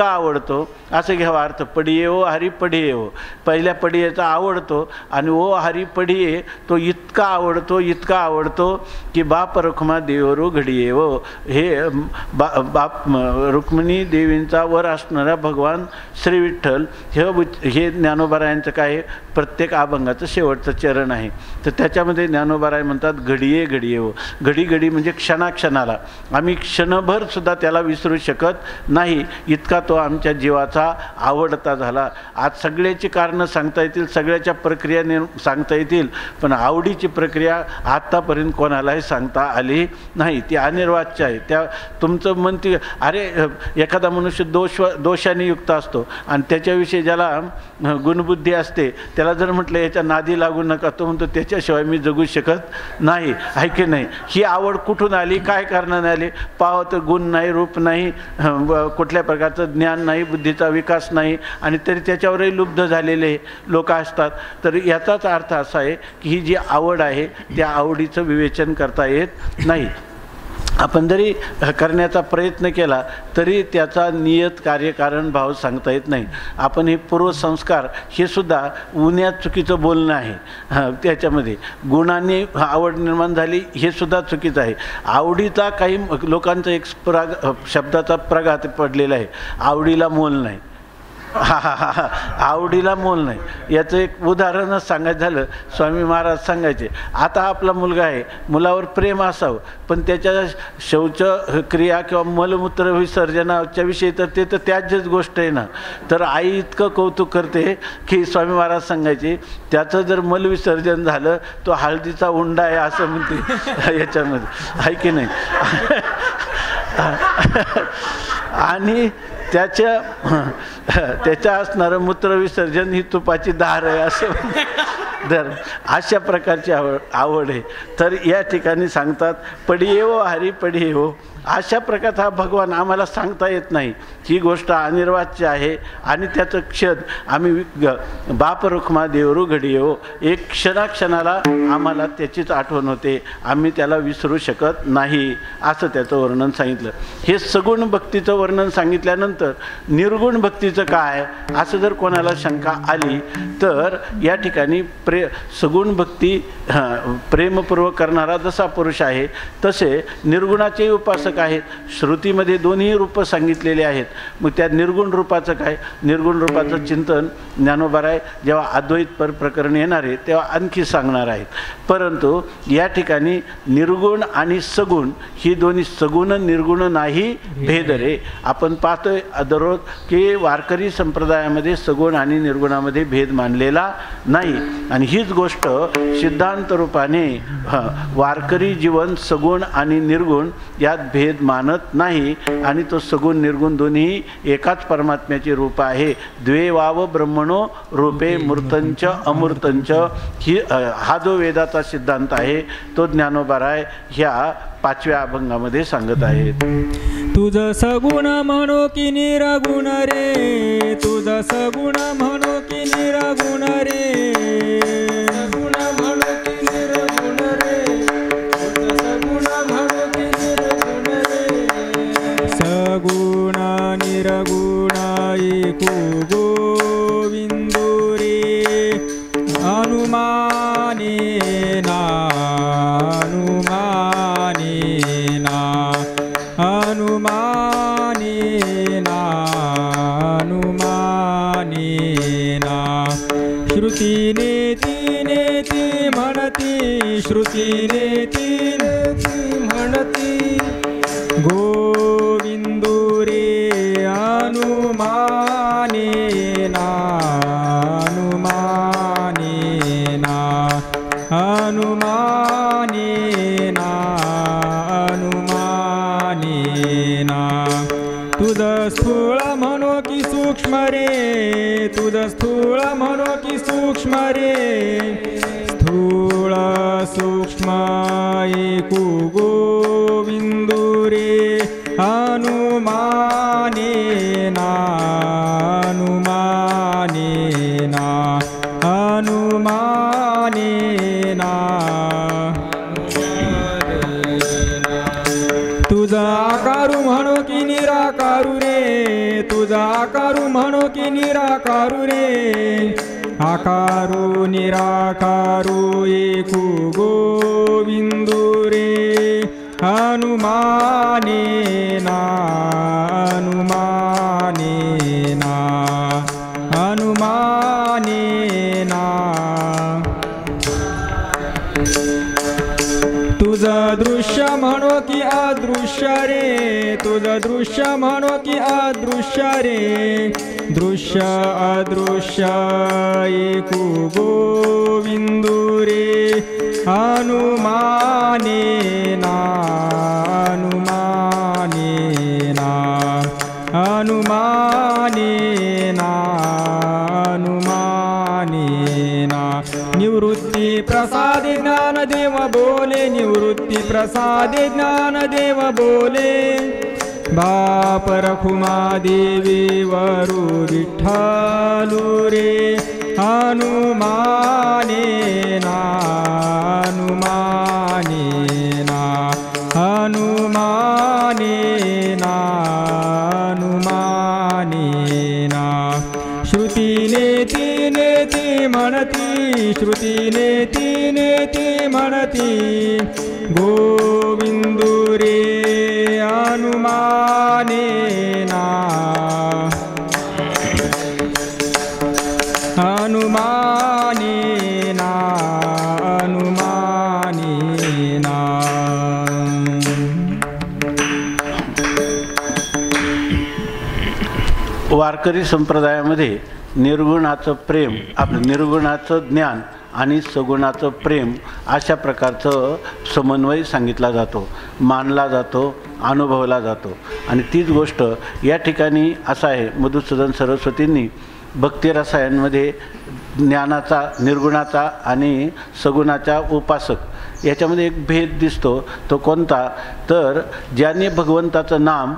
आवडतो असं घ्यावा अर्थ. पढिये हो हरी पढिये हो. पहिल्या पढियेचा आवडतो आणि ओ हरी पढिये तो इतका आवडतो की बाप रखुमा देवरू घडिये हो. हे बाप रुक्मिणी देवींचा वर असणारा भगवान श्री विठ्ठल हे ज्ञानोबारायांचं काय प्रत्येक अभंगाचं शेवटचं चरण आहे. तर त्याच्यामध्ये ज्ञानोबाराय म्हणतात घडिये घडिये हो. घडी म्हणजे क्षणाक्षणाला. आम्ही क्षणभर सुद्धा त्याला विसरू शकत नाही, इतका तो आमच्या जीवाचा आवडता झाला. आज सगळ्याची कारणं सांगता येतील, सगळ्याच्या प्रक्रिया सांगता येतील, पण आवडीची प्रक्रिया आत्तापर्यंत कोणालाही सांगता आली नाही. ती अनिर्वाच्य आहे. त्या तुमचं मन ती अरे एखादा मनुष्य दोषाने युक्त असतो आणि त्याच्याविषयी ज्याला गुणबुद्धी असते त्याला जर म्हटलं याच्या नादी लागू नका, तो म्हणतो त्याच्याशिवाय मी जगू शकत नाही. आहे की नाही? ही आवड कुठून आली? काय कारणाने आली? पाव तर गुण नाही, रूप नाही, कुठल्या प्रकारचं ज्ञान नाही, बुद्धीचा विकास नाही, आणि तरी त्याच्यावरही लुब्ध झालेले लोक असतात. तर याचाच अर्थ असा आहे की ही जी आवड आहे त्या आवडीचं विवेचन करता येत नाही. आपण जरी करण्याचा प्रयत्न केला तरी त्याचा नियत कार्यकारण भाव सांगता येत नाही. आपण हे पूर्वसंस्कार हे सुद्धा उन्यात चुकीचं बोलणं आहे. त्याच्यामध्ये गुणांनी आवड निर्माण झाली हे सुद्धा चुकीचं आहे. आवडीचा काही लोकांचा एक शब्दाचा प्रघात पडलेला आहे, आवडीला मोल नाही. आवडीला मोल नाही. याचं एक उदाहरणच सांगायचं झालं, स्वामी महाराज सांगायचे, आता आपला मुलगा आहे, मुलावर प्रेम असावं, पण त्याच्या शौच क्रिया किंवा मलमूत्र विसर्जनाच्या विषयी तर ते तर त्याचीच गोष्ट आहे ना. तर आई इतकं कौतुक करते की स्वामी महाराज सांगायचे त्याचं जर मलविसर्जन झालं तो हळदीचा उंडा आहे असं म्हणते याच्यामध्ये, आहे की नाही? आणि त्याच्या असणारं मूत्रविसर्जन ही तुपाची धार आहे असं तर अशा प्रकारची आवड आहे. तर या ठिकाणी सांगतात पढिये हो हरी पढिये हो. अशा प्रकारचा हा भगवान आम्हाला सांगता येत नाही. ही गोष्ट अनिर्वाच्य आहे आणि त्याचं क्षण आम्ही बाप रुक्मा देवरू घडिये हो. एक क्षणाक्षणाला आम्हाला त्याचीच आठवण होते, आम्ही त्याला विसरू शकत नाही असं त्याचं वर्णन सांगितलं. हे सगुण भक्तीचं वर्णन सांगितल्यानंतर निर्गुण भक्तीचं काय असं जर कोणाला शंका आली तर या ठिकाणी सगुण भक्ती प्रेमपूर्वक करणारा जसा पुरुष आहे तसे निर्गुणाचे उपासक रूपात्मक आहेत. श्रुतीमध्ये दोन्ही रूपं सांगितलेले आहेत. मग त्या निर्गुण रूपाचं काय? निर्गुण रूपाचं चिंतन ज्ञानोबाराय जेव्हा अद्वैत प्रकरण येणार आहे तेव्हा आणखी सांगणार आहेत. परंतु या ठिकाणी निर्गुण आणि सगुण ही दोन्ही, सगुण निर्गुण नाही भेद रे. आपण पाहतोय दररोज की वारकरी संप्रदायामध्ये सगुण आणि निर्गुणामध्ये भेद मानलेला नाही. आणि हीच गोष्ट सिद्धांत रूपाने वारकरी जीवन सगुण आणि निर्गुण यात भेद मानत नाही. आणि तो सगुण निर्गुण दोन्ही एकाच परमात्म्याचे रूप आहे. द्वे वाव ब्रह्मणो रूपे मूर्तंच अमूर्तंच ही हा जो वेदाचा सिद्धांत आहे तो ज्ञानोबाराय ह्या 5व्या अभंगामध्ये सांगत आहेत. तुझ सगुण म्हणो की निरगुण रे, तुझ सगुण म्हणो की निरगुण रे, सगुण म्हणो की निरगुण रे, तुझ सगुण म्हणो की निरगुण रे, सगुण निरगुण एकू गोविंदो रे, अनुमाने ना श्रुतीने ती म्हणती, श्रुतीने ती म्हणती, गोविंदो रे अनुमाने ना, अनुमाने ना, अनुमाने ना, अनुमाने ना. तुझ स्थूळ म्हणो की सूक्ष्म रे, तुझ स्थूळ म्हणो की सूक्ष्म रे, स्थूळ सूक्ष्म एकू गोविंदो रे, अनुमाने ना, अनुमाने ना, अनुमाने ना. तुझा आकारू म्हणो की निराकारू रे, तुझा आकारू म्हणो की निराकारू रे, आकारू निराकारू एकू गोविंदो रे, अनुमाने ना, अनुमाने ना, अनुमाने ना. तुझं दृश्य म्हणो की अदृश्य रे, तुझं दृश्य म्हणो की अदृश्य रे, दृश्य अदृश्य एकू गोविंदो रे, अनुमाने ना, अनुमाने ना, अनुमाने ना, अनुमाने ना. निवृत्ती प्रसादे ज्ञानदेव बोले, निवृत्ती प्रसादे ज्ञानदेव बोले, बाप रखुमा देवी वरु विठ्ठलु रे, अनुमाने ना, अनुमाने ना, अनुमाने ना, अनुमाने ना. श्रुतीने ती म्हणती, श्रुतीने ती म्हणती, गोविंदो रे अनुमाने ना, अनुमाने ना, अनुमाने ना. वारकरी संप्रदायामध्ये निर्गुणाचं प्रेम, आपलं निर्गुणाचं ज्ञान आणि सगुणाचं प्रेम अशा प्रकारचं समन्वय सांगितला जातो, मानला जातो, अनुभवला जातो. आणि तीच गोष्ट या ठिकाणी असं आहे, मधुसूदन सरस्वतींनी भक्तिरसायनमध्ये ज्ञानाचा, निर्गुणाचा आणि सगुणाचा उपासक याच्यामध्ये एक भेद दिसतो. तो कोणता? तर ज्याने भगवंताचं नाम,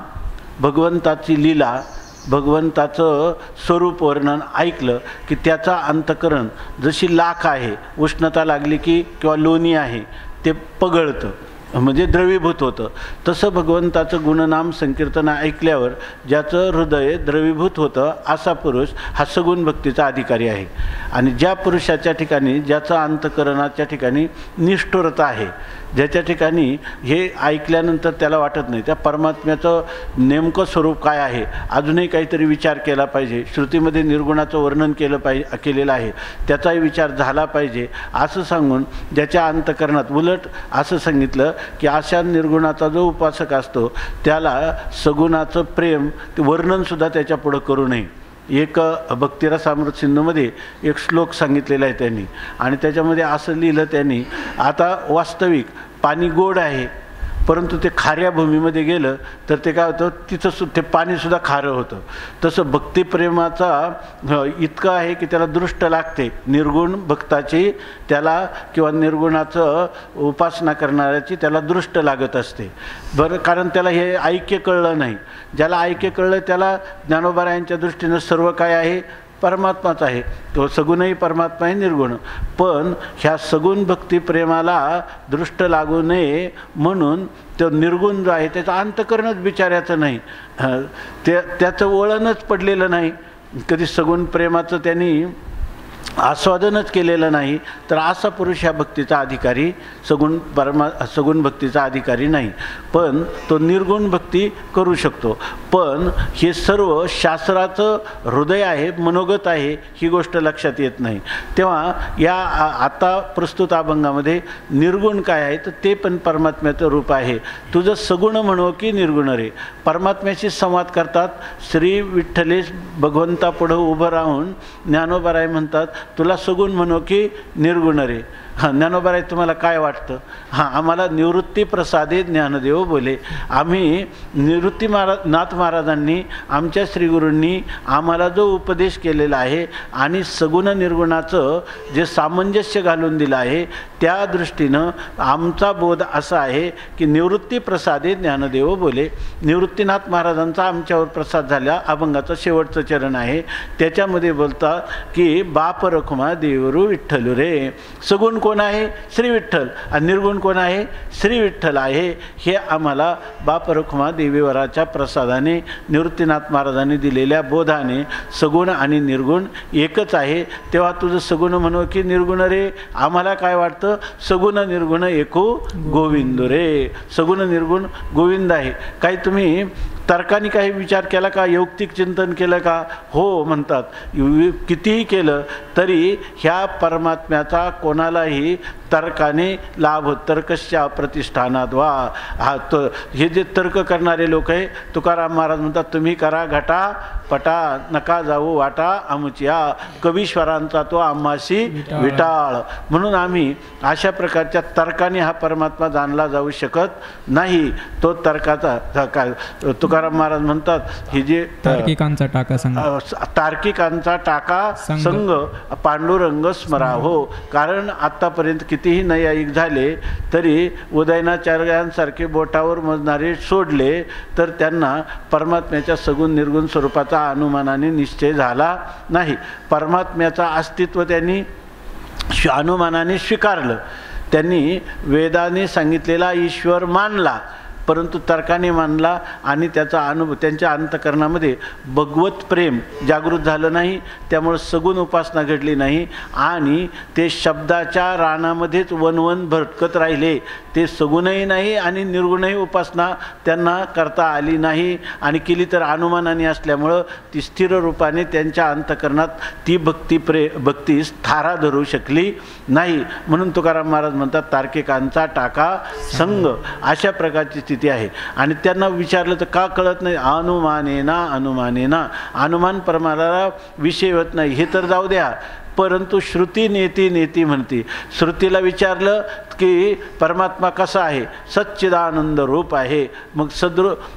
भगवंताची लीला, भगवंताचं स्वरूप वर्णन ऐकलं की त्याचा अंतकरण जशी लाख आहे, उष्णता लागली की किंवा लोणी आहे ते पगळतं, म्हणजे द्रवीभूत होतं. तसं भगवंताचं गुणनाम संकीर्तन ऐकल्यावर ज्याचं हृदय द्रवीभूत होतं असा पुरुष हा सगुण भक्तीचा अधिकारी आहे. आणि ज्या पुरुषाच्या ठिकाणी, ज्याचं अंतकरणाच्या ठिकाणी निष्ठुरता आहे, ज्याच्या ठिकाणी हे ऐकल्यानंतर त्याला वाटत नाही त्या परमात्म्याचं नेमकं स्वरूप काय आहे, अजूनही काहीतरी विचार केला पाहिजे, श्रुतीमध्ये निर्गुणाचं वर्णन केलेलं आहे त्याचाही विचार झाला पाहिजे असं सांगून ज्याच्या अंतकरणात उलट असं सांगितलं की अशा निर्गुणाचा जो उपासक असतो त्याला सगुणाचं प्रेम ते वर्णनसुद्धा त्याच्या पुढं करू नये. एक भक्तिरसामृत सिंधूमध्ये एक श्लोक सांगितलेला आहे त्यांनी आणि त्याच्यामध्ये असं लिहिलं त्यांनी, आता वास्तविक पाणी गोड आहे परंतु ते खाऱ्या भूमीमध्ये गेलं तर ते काय होतं, तिथं ते पाणीसुद्धा खारं होतं. तसं भक्तिप्रेमाचा इतकं आहे की त्याला दृष्ट लागते निर्गुण भक्ताची, त्याला किंवा निर्गुणाचं उपासना करणाऱ्याची त्याला दृष्ट लागत असते. बरं, कारण त्याला हे ऐक्य कळलं नाही. ज्याला ऐक्य कळलं त्याला ज्ञानोबारायांच्या दृष्टीनं सर्व काय आहे, परमात्माच आहे. तो सगुणही परमात्मा आहे, निर्गुण. पण ह्या सगुण भक्तिप्रेमाला दृष्ट लागू नये म्हणून तो निर्गुण जो आहे त्याचं अंतकरणच बिचाऱ्याचं नाही, त्याचं वळणच पडलेलं नाही, कधी सगुण प्रेमाचं त्यांनी आस्वादनच केलेलं नाही. तर असा पुरुष ह्या भक्तीचा अधिकारी सगुण भक्तीचा अधिकारी नाही. पण तो निर्गुण भक्ती करू शकतो. पण हे सर्व शास्त्राचं हृदय आहे, मनोगत आहे, ही गोष्ट लक्षात येत नाही. तेव्हा या आता प्रस्तुत अभंगामध्ये निर्गुण काय आहे तर ते पण परमात्म्याचं रूप आहे. तुझं सगुण म्हणो की निर्गुण रे, परमात्म्याशी संवाद करतात. श्री विठ्ठलेश भगवंतापुढं उभं राहून ज्ञानोबाराय म्हणतात तुला सगुण म्हणो की निर्गुण रे. हां, ज्ञानोबाराय तुम्हाला काय वाटतं? हां, आम्हाला निवृत्ती प्रसादे ज्ञानदेव बोले. आम्ही नाथ महाराजांनी आमच्या श्रीगुरूंनी आम्हाला जो उपदेश केलेला आहे आणि सगुण निर्गुणाचं जे सामंजस्य घालून दिलं आहे त्या दृष्टीनं आमचा बोध असा आहे की निवृत्ती प्रसादे ज्ञानदेव बोले. निवृत्तीनाथ महाराजांचा आमच्यावर प्रसाद झाला. अभंगाचं शेवटचं चरण आहे, त्याच्यामध्ये बोलतात की बाप रखुमा देवरू विठ्ठलू रे. सगुण कोण आहे? श्री विठ्ठल. आणि निर्गुण कोण आहे? श्री विठ्ठल आहे. हे आम्हाला बाप रखुमा देवीवराच्या प्रसादाने निवृत्तीनाथ महाराजांनी दिलेल्या बोधाने सगुण आणि निर्गुण एकच आहे. तेव्हा तुझं सगुण म्हणू की निर्गुण रे, आम्हाला काय वाटतं? सगुण निर्गुण एकू गोविंद रे. सगुण निर्गुण गोविंद आहे. काही तुम्ही तर्काने काही विचार केला का? यौक्तिक चिंतन केलं का? हो म्हणतात. कितीही केलं तरी ह्या परमात्म्याचा कोणालाही तर्काने लाभ होत. तर्कश्या प्रतिष्ठानात वा. हे जे तर्क करणारे लोक आहे, तुकाराम महाराज म्हणतात तुम्ही करा घटा पटा, नका जाऊ वाटा आमच्या, कवीश्वरांचा तो आम्हाशी विटाळ. म्हणून आम्ही अशा प्रकारच्या तर्काने हा परमात्मा जाणला जाऊ शकत नाही. तो तर्काचा काय तुकाराम महाराज म्हणतात, हे जे तार्किकांचा टाका संग, तार्किकांचा टाका संग पांडुरंग स्मरा. हो, कारण आत्तापर्यंत कितीही नैयायिक झाले तरी उदयनाचार्यांसारखे बोटावर मोजणारे सोडले तर त्यांना परमात्म्याच्या सगुण निर्गुण स्वरूपाचा अनुमानाने निश्चय झाला नाही. परमात्म्याचा अस्तित्व त्यांनी अनुमानाने स्वीकारलं. त्यांनी वेदाने सांगितलेला ईश्वर मानला परंतु तर्काने मानला आणि त्याचा अनुभव त्यांच्या अंतकरणामध्ये भगवत प्रेम जागृत झालं नाही. त्यामुळे सगुण उपासना घडली नाही आणि ते शब्दाच्या रानामध्येच वनवन भटकत राहिले. ते सगुणही नाही आणि निर्गुणही उपासना त्यांना करता आली नाही आणि केली तर अनुमानाने असल्यामुळं ती स्थिर रूपाने त्यांच्या अंतकरणात ती भक्ती स्थारा धरू शकली नाही. म्हणून तुकाराम महाराज म्हणतात तार्किकांचा टाका संग. अशा प्रकारची स्थिती आहे. आणि त्यांना विचारलं तर का कळत नाही? अनुमानेना. अनुमान परमाला विषय होत नाही हे तर जाऊ द्या, परंतु श्रुती नेती म्हणते. श्रुतीला विचारलं की परमात्मा कसा आहे? सच्चिदानंद रूप आहे. मग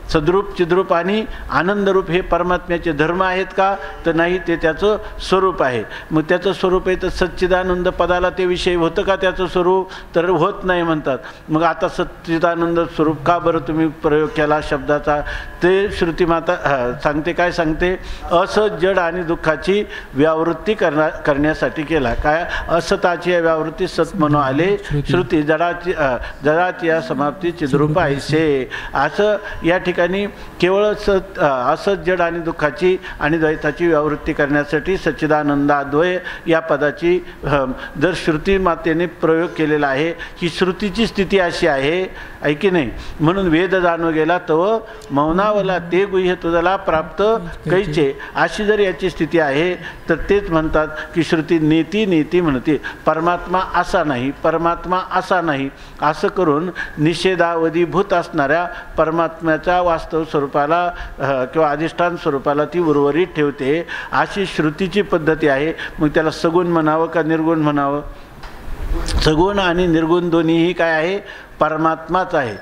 सद्रूप चिद्रूप आणि आनंदरूप हे परमात्म्याचे धर्म आहेत का? तर नाही, ते त्याचं स्वरूप आहे. मग त्याचं स्वरूप आहे तर सच्चिदानंद पदाला ते विषय होतं का त्याचं स्वरूप? तर होत नाही म्हणतात. मग आता सच्चिदानंद स्वरूप का बरं तुम्ही प्रयोग केला शब्दाचा? ते श्रुती माता सांगते, काय सांगते? असं जड आणि दुःखाची व्यावृत्ती करण्या करण्यासाठी केला. काय असताची व्यावृत्ती सत म्हणून आले श्रुती जडाची या समाप्ती चिद्रूप ऐसे. असं या ठिकाणी केवळ असत जड आणि दुःखाची आणि द्वैताची व्यावृत्ती करण्यासाठी सच्चिदानंदाद्वय या पदाची जर श्रुती मातेने प्रयोग केलेला आहे. ही श्रुतीची स्थिती अशी आहे ऐकी नाही. म्हणून वेद जाणू गेला तव मौनावला ते गुह्य तुझला प्राप्त कैचे. अशी जर याची स्थिती आहे तर तेच म्हणतात की श्रुती नेती म्हणते. परमात्मा असा नाही, परमात्मा असा नाही असं करून निषेधावधीभूत असणाऱ्या परमात्म्याच्या वास्तव स्वरूपाला किंवा अधिष्ठान स्वरूपाला ती उर्वरित ठेवते. अशी श्रुतीची पद्धती आहे. मग त्याला सगुण म्हणावं का निर्गुण म्हणावं? सगुण आणि निर्गुण दोन्हीही काय आहे? परमात्माच आहे.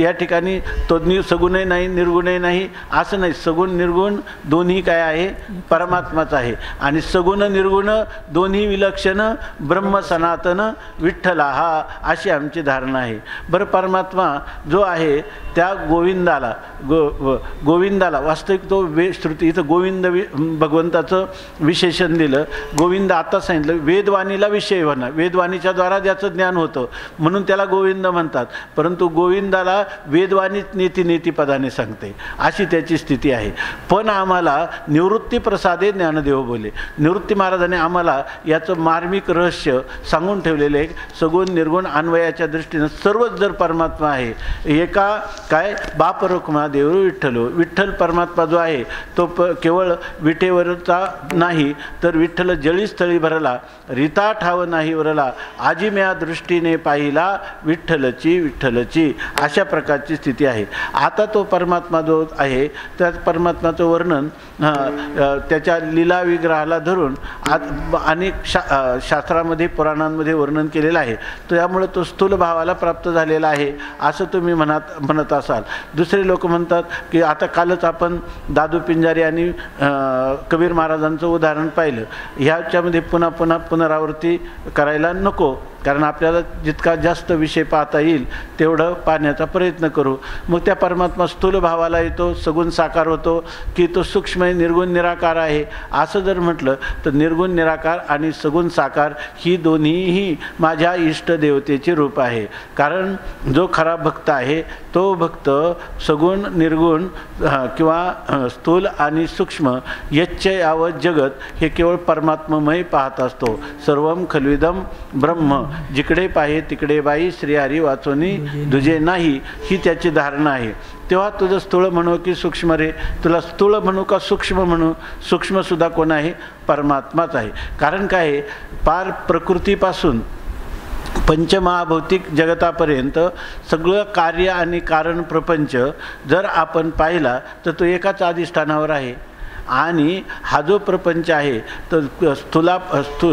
या ठिकाणी तो सगुणही नाही निर्गुणही नाही असं नाही. सगुण निर्गुण दोन्ही काय आहे? परमात्माच आहे. आणि सगुण निर्गुण दोन्ही विलक्षण ब्रह्म सनातन विठ्ठला हा अशी आमची धारणा आहे. बरं, परमात्मा जो आहे त्या गोविंदाला वास्तविक तो श्रुती इथं गोविंद भगवंताचं विशेषण दिलं. गोविंद आता सांगितलं वेदवाणीला विषय म्हणा, वेदवाणीच्या द्वारा ज्याचं ज्ञान होतं म्हणून त्याला गोविंद म्हणतात. परंतु गोविंदाला वेदवाणीच नीती पदाने सांगते अशी त्याची स्थिती आहे. पण आम्हाला निवृत्ती प्रसादे ज्ञानदेव बोले. निवृत्ती महाराजांनी आम्हाला याचं मार्मिक रहस्य सांगून ठेवलेलं आहे. सगुण निर्गुण अन्वयाच्या दृष्टीनं सर्वच जर परमात्मा आहे. एका काय बाप रुक्मा देव विठ्ठलो. विठ्ठल परमात्मा जो आहे तो केवळ विटेवरचा नाही तर विठ्ठल जळीस्थळी भरला रीता ठाव नाही वरला आजिम्या दृष्टीने पाहिला विठ्ठलची अशा प्रकारची स्थिती आहे. आता तो परमात्मा जो आहे त्या परमात्माचं वर्णन त्याच्या लीला विग्रहाला धरून अनेक शास्त्रामध्ये पुराणांमध्ये वर्णन केलेलं आहे. त्यामुळे तो स्थूल भावाला प्राप्त झालेला आहे असं तुम्ही म्हणत असाल. दुसरे लोक म्हणतात की आता कालच आपण दादू पिंजारी आणि कबीर महाराजांचं उदाहरण पाहिलं. ह्याच्यामध्ये पुन्हा पुनरावृत्ती करायला नको, कारण आपल्याला जितका जास्त विषय पाहता येईल तेवढं पाहण्याचा प्रयत्न करू. मग त्या परमात्मा स्थूल भावाला येतो, सगुण साकार होतो की तो सूक्ष्म निर्गुण निराकार आहे असं जर म्हटलं तर निर्गुण निराकार आणि सगुण साकार ही दोन्हीही माझ्या इष्टदेवतेचे रूप आहे. कारण जो खरा भक्त आहे तो भक्त सगुण निर्गुण किंवा स्थूल आणि सूक्ष्म यच्च यावत जगत हे केवळ परमात्ममय पाहत असतो. सर्वम खल्विदम ब्रह्म. जिकडे पाहे तिकडे बाई श्रीहरी वाचोनी दुजे नाही ही त्याची धारणा आहे. तेव्हा तुझं स्थूळ म्हणू की सूक्ष्म रे? तुला स्थूळ म्हणू का सूक्ष्म म्हणू? सूक्ष्मसुद्धा कोण आहे? परमात्माच आहे. कारण काय आहे, पार प्रकृतीपासून पंचमहाभौतिक जगतापर्यंत सगळं कार्य आणि कारण प्रपंच जर आपण पाहिला तर तो एकाच अधिष्ठानावर आहे. आणि हा जो प्रपंच आहे तर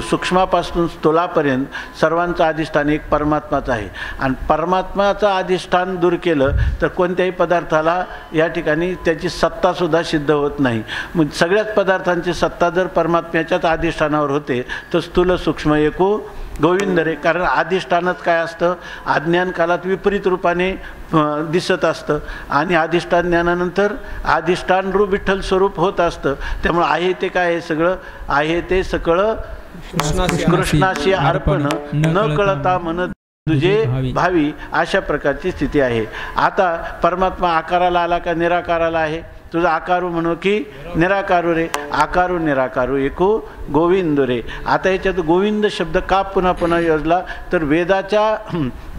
सूक्ष्मापासून स्थूलापर्यंत सर्वांचं अधिष्ठान एक परमात्माचं आहे. आणि परमात्माचं अधिष्ठान दूर केलं तर कोणत्याही पदार्थाला या ठिकाणी त्याची सत्तासुद्धा सिद्ध होत नाही. मग सगळ्याच पदार्थांची सत्ता जर परमात्म्याच्याच अधिष्ठानावर होते तर स्थूल सूक्ष्म एकू गोविंद रे. कारण अधिष्ठानच काय असतं? अज्ञान कालात विपरीत रूपाने दिसत असतं आणि अधिष्ठान ज्ञानानंतर अधिष्ठान रूप विठ्ठल स्वरूप होत असतं. त्यामुळे आहे ते काय आहे? सगळं आहे ते सकळ कृष्णाशी अर्पण न कळता मन तुझे भावी अशा प्रकारची स्थिती आहे. आता परमात्मा आकाराला आला का निराकाराला आहे? तुझा आकारू म्हणू की निराकारू रे? आकारू निराकारू एकू गोविंद रे. आता याच्यात गोविंद शब्द का पुन्हा योजला तर वेदाच्या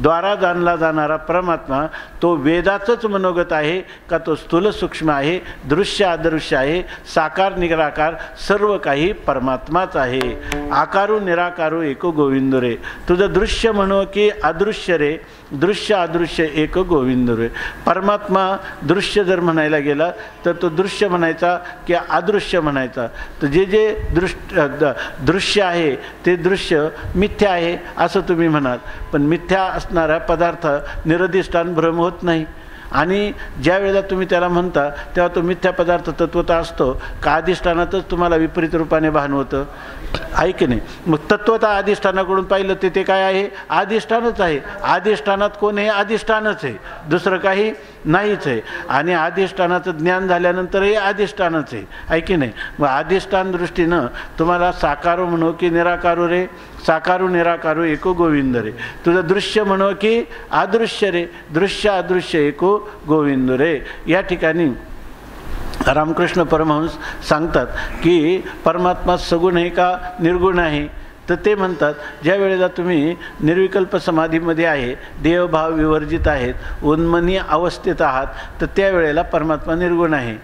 द्वारा जाणला जाणारा परमात्मा तो वेदाचंच मनोगत आहे का तो स्थूल सूक्ष्म आहे, दृश्य अदृश्य आहे, साकार निराकार सर्व काही परमात्माच आहे. आकारू निराकारू एक गोविंद रे. तुझं दृश्य म्हणू की अदृश्य रे? दृश्य अदृश्य एक गोविंद रे. परमात्मा दृश्य जर म्हणायला गेला तर तो दृश्य म्हणायचा की अदृश्य म्हणायचा? तर जे दृश्य आहे ते दृश्य मिथ्या आहे असं तुम्ही म्हणाल. पण मिथ्या असणारा पदार्थ निरधिष्ठान भ्रम होत नाही. आणि ज्या वेळेला तुम्ही त्याला म्हणता तेव्हा तो मिथ्या पदार्थ तत्वता असतो का अधिष्ठानातच तुम्हाला विपरीत रूपाने भान होतं? आहे की नाही? मग तत्वता अधिष्ठानाकडून पाहिलं ते काय आहे? अधिष्ठानच आहे. अधिष्ठानात कोण आहे? अधिष्ठानच आहे. दुसरं काही नाहीच आहे. आणि अधिष्ठानाचं ज्ञान झाल्यानंतरही अधिष्ठानच आहे की नाही. मग अधिष्ठान दृष्टीनं तुम्हाला साकारू म्हणो की निराकारू रे, साकारू निराकारू एको गोविंद रे. तुझं दृश्य म्हणो की अदृश्य रे, दृश्य अदृश्य एको गोविंद रे. या ठिकाणी रामकृष्ण परमहंस सांगतात की परमात्मा सगुण आहे का निर्गुण आहे. तर ते म्हणतात ज्या वेळेला तुम्ही निर्विकल्प समाधीमध्ये आहे, देवभाव विवर्जित आहेत, उन्मनी अवस्थेत आहात, तर त्यावेळेला परमात्मा निर्गुण आहे.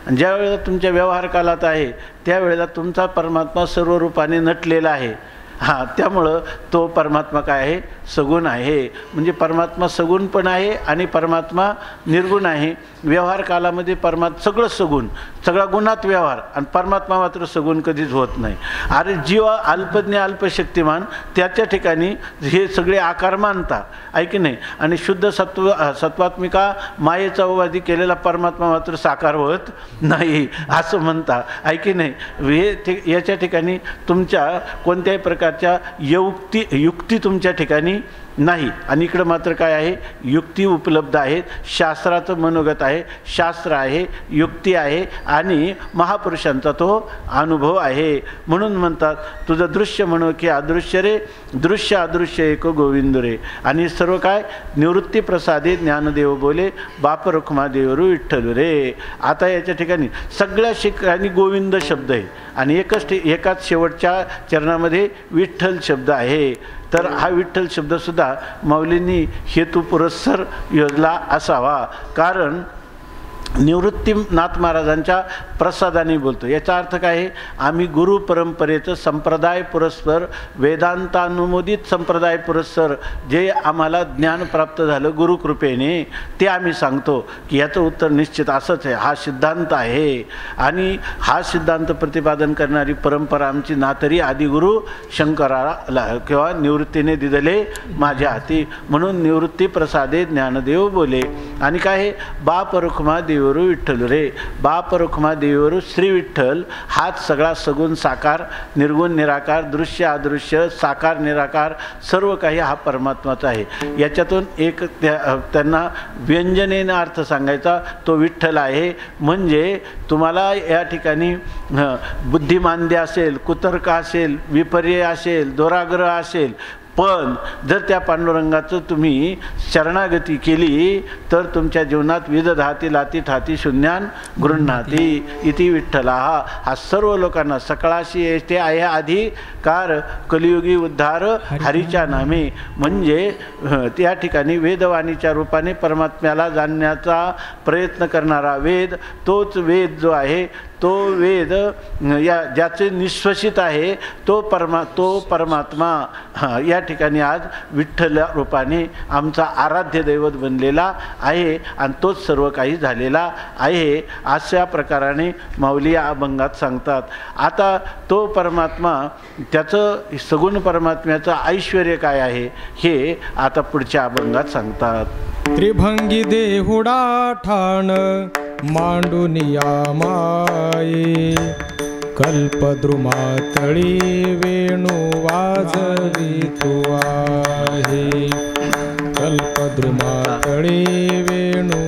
आणि ज्या वेळेला तुमच्या व्यवहार कालात आहे त्यावेळेला तुमचा परमात्मा सर्व रूपाने नटलेला आहे. हां, त्यामुळं तो परमात्मा काय आहे, सगुण आहे. म्हणजे परमात्मा सगुण पण आहे आणि परमात्मा निर्गुण आहे. व्यवहार कालामध्ये सगळं सगुण, सगळा गुणात व्यवहार, आणि परमात्मा मात्र सगुण कधीच होत नाही. अरे जीव अल्पज्ञ अल्पशक्तिमान, त्याच्या ठिकाणी हे सगळे आकार मानता आहे की नाही. आणि शुद्ध सत्वात्मिका मायेचा उपाधी केलेला परमात्मा मात्र साकार होत नाही असं म्हणता आहे की नाही. हे याच्या ठिकाणी तुमच्या कोणत्याही प्रकारच्या युक्ती तुमच्या ठिकाणी नाही. आणि इकडं मात्र काय आहे, युक्ती उपलब्ध आहेत. शास्त्राचं मनोगत आहे, शास्त्र आहे, युक्ती आहे आणि महापुरुषांचा तो अनुभव आहे. म्हणून म्हणतात तुझं दृश्य म्हणो की अदृश्य रे, दृश्य अदृश्य एक गोविंद रे. आणि सर्व काय, निवृत्ती प्रसादे ज्ञानदेव बोले, बाप रुक्मा देवरू विठ्ठल रे. आता याच्या ठिकाणी सगळ्या ठिकाणी गोविंद शब्द आहे आणि एकाच शेवटच्या चरणामध्ये विठ्ठल शब्द आहे. तर हा विठ्ठल शब्दसुद्धा माऊलींनी हेतुपुरस्सर योजला असावा. कारण निवृत्तीनाथ महाराजांच्या प्रसादाने बोलतो. याचा अर्थ काय आहे, आम्ही गुरु परंपरेचं संप्रदाय पुरस्पर, वेदांतानुमोदित संप्रदाय पुरस्पर जे आम्हाला ज्ञान प्राप्त झालं गुरुकृपेने, ते आम्ही सांगतो की याचं उत्तर निश्चित असंच आहे. हा सिद्धांत आहे आणि हा सिद्धांत प्रतिपादन करणारी परंपरा आमची ना तरी आदिगुरु शंकराला किंवा निवृत्तीने दिदले माझ्या हाती. म्हणून निवृत्ती प्रसादे ज्ञानदेव बोले. आणि काय आहे, बाप रुक्मा देवरू विठ्ठल रे. बाप रुक्मा देवरू श्री विठ्ठल हाच सगळा सगुण साकार, निर्गुण निराकार, दृश्य अदृश्य, साकार निराकार सर्व काही हा परमात्माचा आहे. याच्यातून एक त्यांना व्यंजनेनं अर्थ सांगायचा, तो विठ्ठल आहे. म्हणजे तुम्हाला या ठिकाणी बुद्धिमांद्य असेल, कुतर्क असेल, विपर्य असेल, दुराग्रह असेल, पण जर त्या पांडुरंगाचं तुम्ही शरणागती केली तर तुमच्या जीवनात विदधाती लाती ठाती शून्यान गृह्णाती इति विठ्ठला. हा सर्व लोकांना सकळाशी येते आहे अधिकार, कलियुगी उद्धार हरीच्या नामे. म्हणजे त्या ठिकाणी वेदवाणीच्या रूपाने परमात्म्याला जाणण्याचा प्रयत्न करणारा वेद, तोच वेद जो आहे तो वेद ज्याचे निश्वसित आहे तो परमात्मा या ठिकाणी आज विठ्ठल रूपाने आमचा आराध्य दैवत बनलेला आहे आणि तोच सर्व काही झालेला आहे. अशा प्रकाराने माऊली या अभंगात सांगतात. आता तो परमात्मा, त्याचं सगुण परमात्म्याचं ऐश्वर्य काय आहे हे आता पुढच्या अभंगात सांगतात. त्रिभंगी देहुडा ठाण मांडुनिया माये, कल्पद्रुमातळी वेणू वाजवितो आहे. कल्पद्रुमातळी वेणू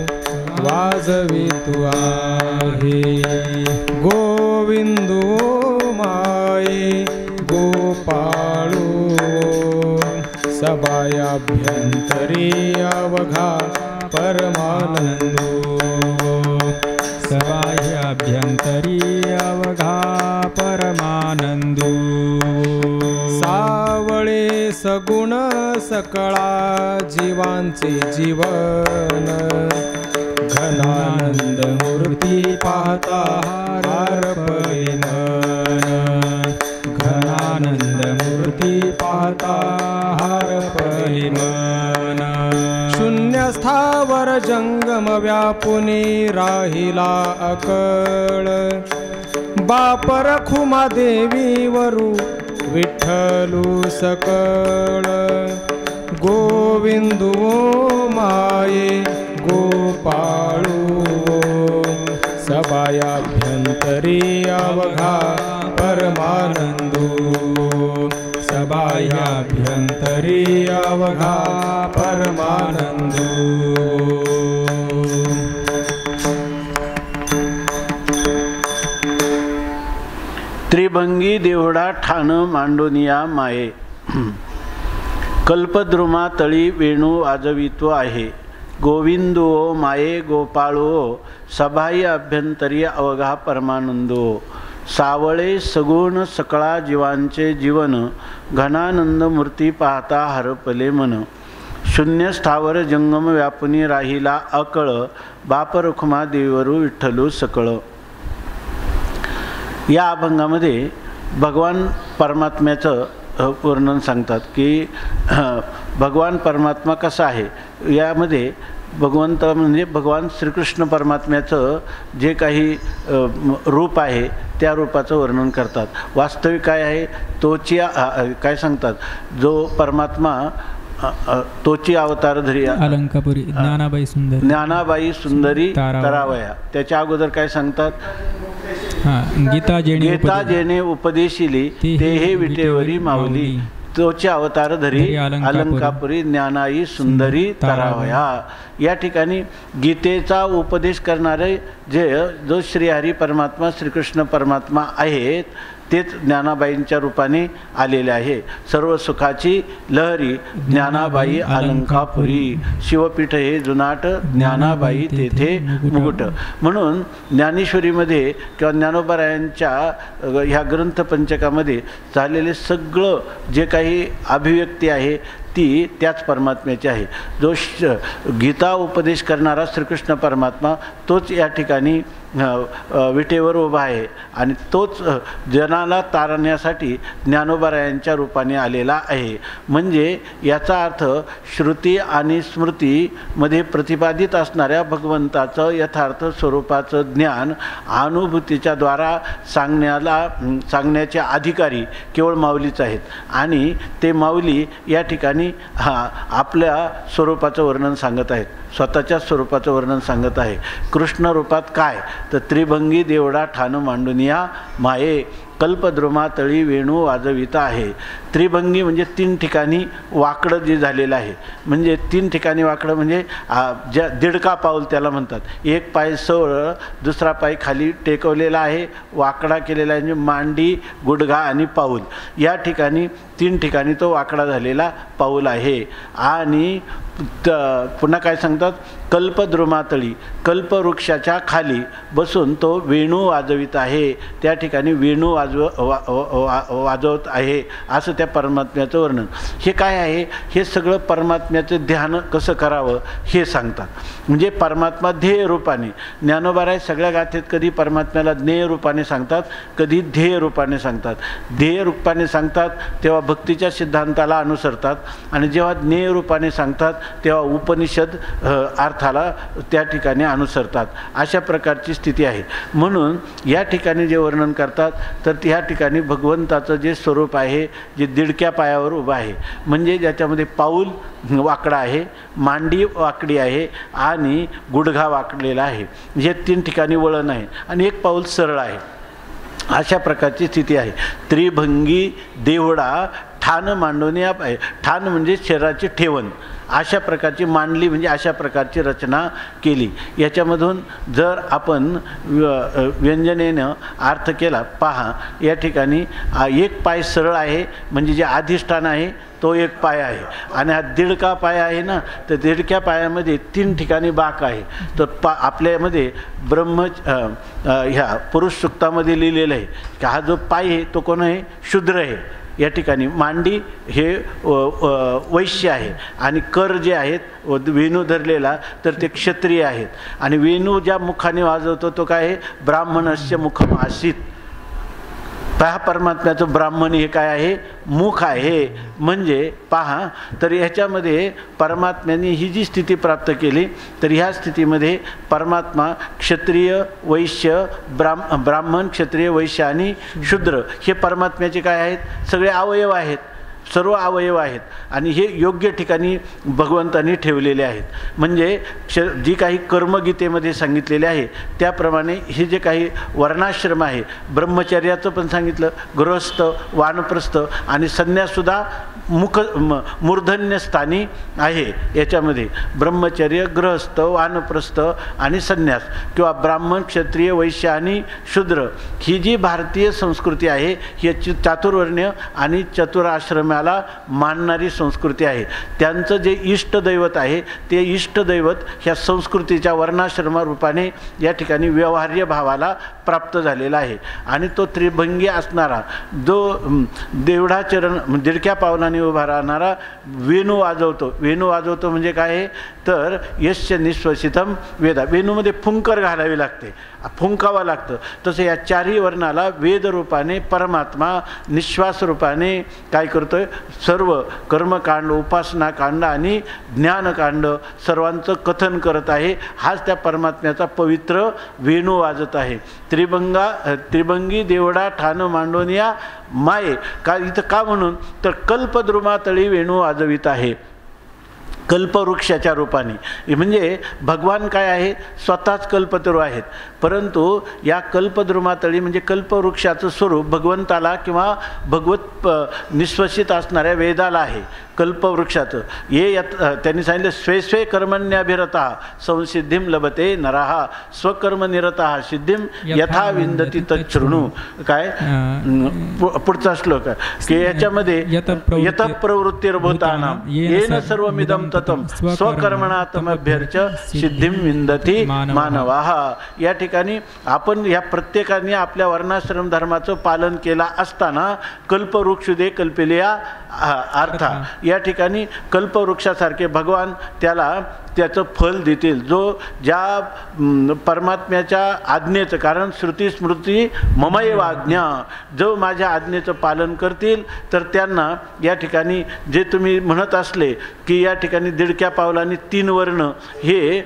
वाजवितो आहे. गोविंदो माये गोपाळू, सबायाभ्यंतरी अवघा परमानंदो. सबाह्याभ्यंतरी अवघा परमानंदो. सावळे सगुण सकळा जीवांचे जीवन, घनानंद मूर्ती पाहता हारपले मन. घनानंद मूर्ती पाहता हारपले मन. शून्य स्थावर जंगम व्यापुनी राहिला अकळ, बाप रखुमा देवी वरू विठ्ठलू सकळ. गोविंदो माये गोपाळू, सबायाभ्यंतरी अवघा परमानंदो. सबाह्याभ्यंतरी अवघा परमानंदो. त्रिभंगी देवडा ठाण मांडोनिया माये, कल्पद्रुमा तळी वेणू वाजवितो आहे, गोविंदो माये गोपाळो सभाई अभ्यंतरी अवघा परमानंदो, सावळे सगुण सकळा जीवांचे जीवन, घनानंद मूर्ती पाहता हरपले मन, शून्य स्थावर जंगम व्यापुनी राहिला अकळ, बाप रुखमा देवरू विठ्ठलू सकळ. या अभंगामध्ये भगवान परमात्म्याचं वर्णन सांगतात की भगवान परमात्मा कसा आहे. यामध्ये भगवंत म्हणजे भगवान श्रीकृष्ण परमात्म्याचं जे काही रूप आहे त्या रूपाचं वर्णन करतात. वास्तविक काय आहे तोची काय सांगतात, जो परमात्मा तोची अवतार धरी अलंकापुरी ज्ञानाबाई सुंदरी तरावया. त्याच्या अगोदर काय सांगतात, गीता जेणे उपदेशिली ते हे विटेवरी माऊली, तोचे अवतार धरी अलंकापुरी ज्ञानाई सुंदरी तरावया. या ठिकाणी गीतेचा उपदेश करणारे जो श्रीहरी परमात्मा श्रीकृष्ण परमात्मा आहेत तेच ज्ञानाबाईंच्या रूपाने आलेले आहे. सर्व सुखाची लहरी ज्ञानाबाई अलंकापुरी, शिवपीठ हे जुनाट ज्ञानाबाई तेथे मुकुट. म्हणून ज्ञानेश्वरीमध्ये किंवा ज्ञानोबारायांच्या ह्या ग्रंथपंचकामध्ये झालेले सगळं जे काही अभिव्यक्ती आहे ती त्याच परमात्म्याची आहे. जो गीता उपदेश करणारा श्रीकृष्ण परमात्मा तोच या ठिकाणी विटेवर उभा आहे आणि तोच जनाला तारण्यासाठी ज्ञानोबारायांच्या रूपाने आलेला आहे. म्हणजे याचा अर्थ श्रुती आणि स्मृतीमध्ये प्रतिपादित असणाऱ्या भगवंताचं यथार्थ स्वरूपाचं ज्ञान अनुभूतीच्या द्वारा सांगण्याचे अधिकारी केवळ माऊलीच आहेत. आणि ते माऊली या ठिकाणी आपल्या स्वरूपाचं वर्णन सांगत आहेत, स्वतःच्या स्वरूपाचं वर्णन सांगत आहे. कृष्ण रूपात काय तर त्रिभंगी देवडा ठाण मांडुनिया माये, कल्पद्रुमा तळी वेणू वाजविता आहे. त्रिभंगी म्हणजे 3 ठिकाणी वाकडं जे झालेलं आहे. म्हणजे 3 ठिकाणी वाकडं म्हणजे ज्या दीडका पाऊल त्याला म्हणतात. एक पाय सरळ, दुसरा पाय खाली टेकवलेला आहे, वाकडा केलेला आहे. म्हणजे मांडी, गुडघा आणि पाऊल या ठिकाणी 3 ठिकाणी तो वाकडा झालेला पाऊल आहे. आणि पुन्हा काय सांगतात, कल्पद्रुमातळी, कल्पवृक्षाच्या खाली बसून तो वेणू वाजवित आहे. त्या ठिकाणी वेणू वाजवत आहे असं त्या परमात्म्याचं वर्णन. हे काय आहे, हे सगळं परमात्म्याचं ध्यान कसं करावं हे सांगतात. म्हणजे परमात्मा ध्येय रूपाने, ज्ञानोबाराय सगळ्या गाथेत कधी परमात्म्याला ज्ञेय रूपाने सांगतात, कधी ध्येय रूपाने सांगतात. ध्येय रूपाने सांगतात तेव्हा भक्तीच्या सिद्धांताला अनुसरतात, आणि जेव्हा ज्ञेय रूपाने सांगतात तेव्हा उपनिषद अर्थाला त्या ठिकाणी अनुसरतात. अशा प्रकारची स्थिती आहे. म्हणून या ठिकाणी जे वर्णन करतात तर त्या ठिकाणी भगवंताचं जे स्वरूप आहे जे दीडक्या पायावर उभं आहे, म्हणजे ज्याच्यामध्ये पाऊल वाकडा आहे, मांडी वाकडी आहे आणि गुडघा वाकलेला आहे. हे 3 ठिकाणी वळण आहे आणि एक पाऊल सरळ आहे. अशा प्रकारची स्थिती आहे. त्रिभंगी देवडा ठाण मांडोनिया पाय, ठाण म्हणजे शरीराची ठेवण, अशा प्रकारची मांडली म्हणजे अशा प्रकारची रचना केली. याच्यामधून जर आपण व्यंजनेनं अर्थ केला, पहा या ठिकाणी एक पाय सरळ आहे म्हणजे जे अधिष्ठान आहे तो एक पाय आहे, आणि हा दीडका पाय आहे ना, तर दीडक्या पायामध्ये 3 ठिकाणी बाक आहे. तर आपल्यामध्ये ह्या पुरुष सूक्तामध्ये लिहिलेलं आहे की हा जो पाय आहे तो कोण आहे, शूद्र आहे. या ठिकाणी मांडी हे वैश्य आहे, आणि कर जे आहेत वेणू धरलेला तर ते क्षत्रिय आहेत, आणि वेणू ज्या मुखाने वाजवतो तो काय आहे, ब्राह्मणस्य मुखम आसीत. पहा परमात्म्याचं ब्राह्मण हे काय आहे, मुख आहे. म्हणजे पहा तर ह्याच्यामध्ये परमात्म्याने ही जी स्थिती प्राप्त केली तर ह्या स्थितीमध्ये परमात्मा क्षत्रिय वैश्य ब्राह्मण क्षत्रिय वैश्य आणि शूद्र हे परमात्म्याचे काय आहेत, सगळे अवयव आहेत. सर्व अवयव आहेत आणि हे योग्य ठिकाणी भगवंतांनी ठेवलेले आहेत. म्हणजे जी काही कर्मगीतेमध्ये सांगितलेले आहे त्याप्रमाणे हे जे काही वर्णाश्रम आहे, ब्रह्मचर्याचं पण सांगितलं, गृहस्थ, वानप्रस्थ आणि संन्याससुद्धा मूर्धन्य स्थानी आहे. याच्यामध्ये ब्रह्मचर्य, गृहस्थ, वानप्रस्थ आणि संन्यास किंवा ब्राह्मण, क्षत्रिय, वैश्य आणि शूद्र ही जी भारतीय संस्कृती आहे ही चातुर्वर्ण्य आणि चतुराश्रमाला मानणारी संस्कृती आहे. त्यांचं जे इष्टदैवत आहे ते इष्टदैवत ह्या संस्कृतीच्या वर्णाश्रमारूपाने या ठिकाणी व्यवहार्य भावाला प्राप्त झालेला आहे. आणि तो त्रिभंगी असणारा जो देवढाचरण दीडक्या पावलाने उभा राहणारा वेणू वाजवतो. वेणू वाजवतो म्हणजे काय आहे तर यस्य निश्वसितम वेदा, वेणूमध्ये फुंकर घालावी लागते, फुंकावं लागतं. तसं या चारही वर्णाला वेदरूपाने परमात्मा निश्वास रूपाने काय करतोय, सर्व कर्मकांड, उपासनाकांड आणि ज्ञानकांड सर्वांचं कथन करत आहे. हाच त्या परमात्म्याचा पवित्र वेणू वाजत आहे. त्रिभंगी देवडा ठाण मांडोनिया माये का, इथं का म्हणून तर कल्पद्रुमातळी वेणू वाजवित आहे कल्पवृक्षाच्या रूपाने. म्हणजे भगवान काय आहे, स्वतःच कल्पतरू आहेत, परंतु या कल्पद्रुमातळी म्हणजे कल्पवृक्षाचं स्वरूप भगवंताला किंवा भगवत निश्वसित असणाऱ्या वेदाला आहे. कल्पवृक्षाचं त्यांनी सांगितलं स्वे स्वे कर्मण्याभिरता संसिद्धिम लभते नराहा स्वकर्मनिरता सिद्धिम यथा विंदती तच्छृणु. काय पुढचा श्लोक की याच्यामध्ये यत प्रवृत्तिर्भूतानां येन सर्वमिदं ततं स्वकर्मणातमभ्यर्च सिद्धिम विंदती मानवाः. या ठिकाणी आपण या प्रत्येकाने आपल्या वर्णाश्रम धर्माचं पालन केला असताना कल्पवृक्षुदे कल्पिलिया अर्था, या ठिकाणी कल्पवृक्षासारखे भगवान त्याचं फल देतील. ज्या परमात्म्याच्या आज्ञेचं, कारण श्रुती स्मृती ममैव आज्ञा, जो माझ्या आज्ञेचं पालन करतील तर त्यांना या ठिकाणी जे तुम्ही म्हणत असले की या ठिकाणी दीडक्या पावलांनी 3 वर्ण हे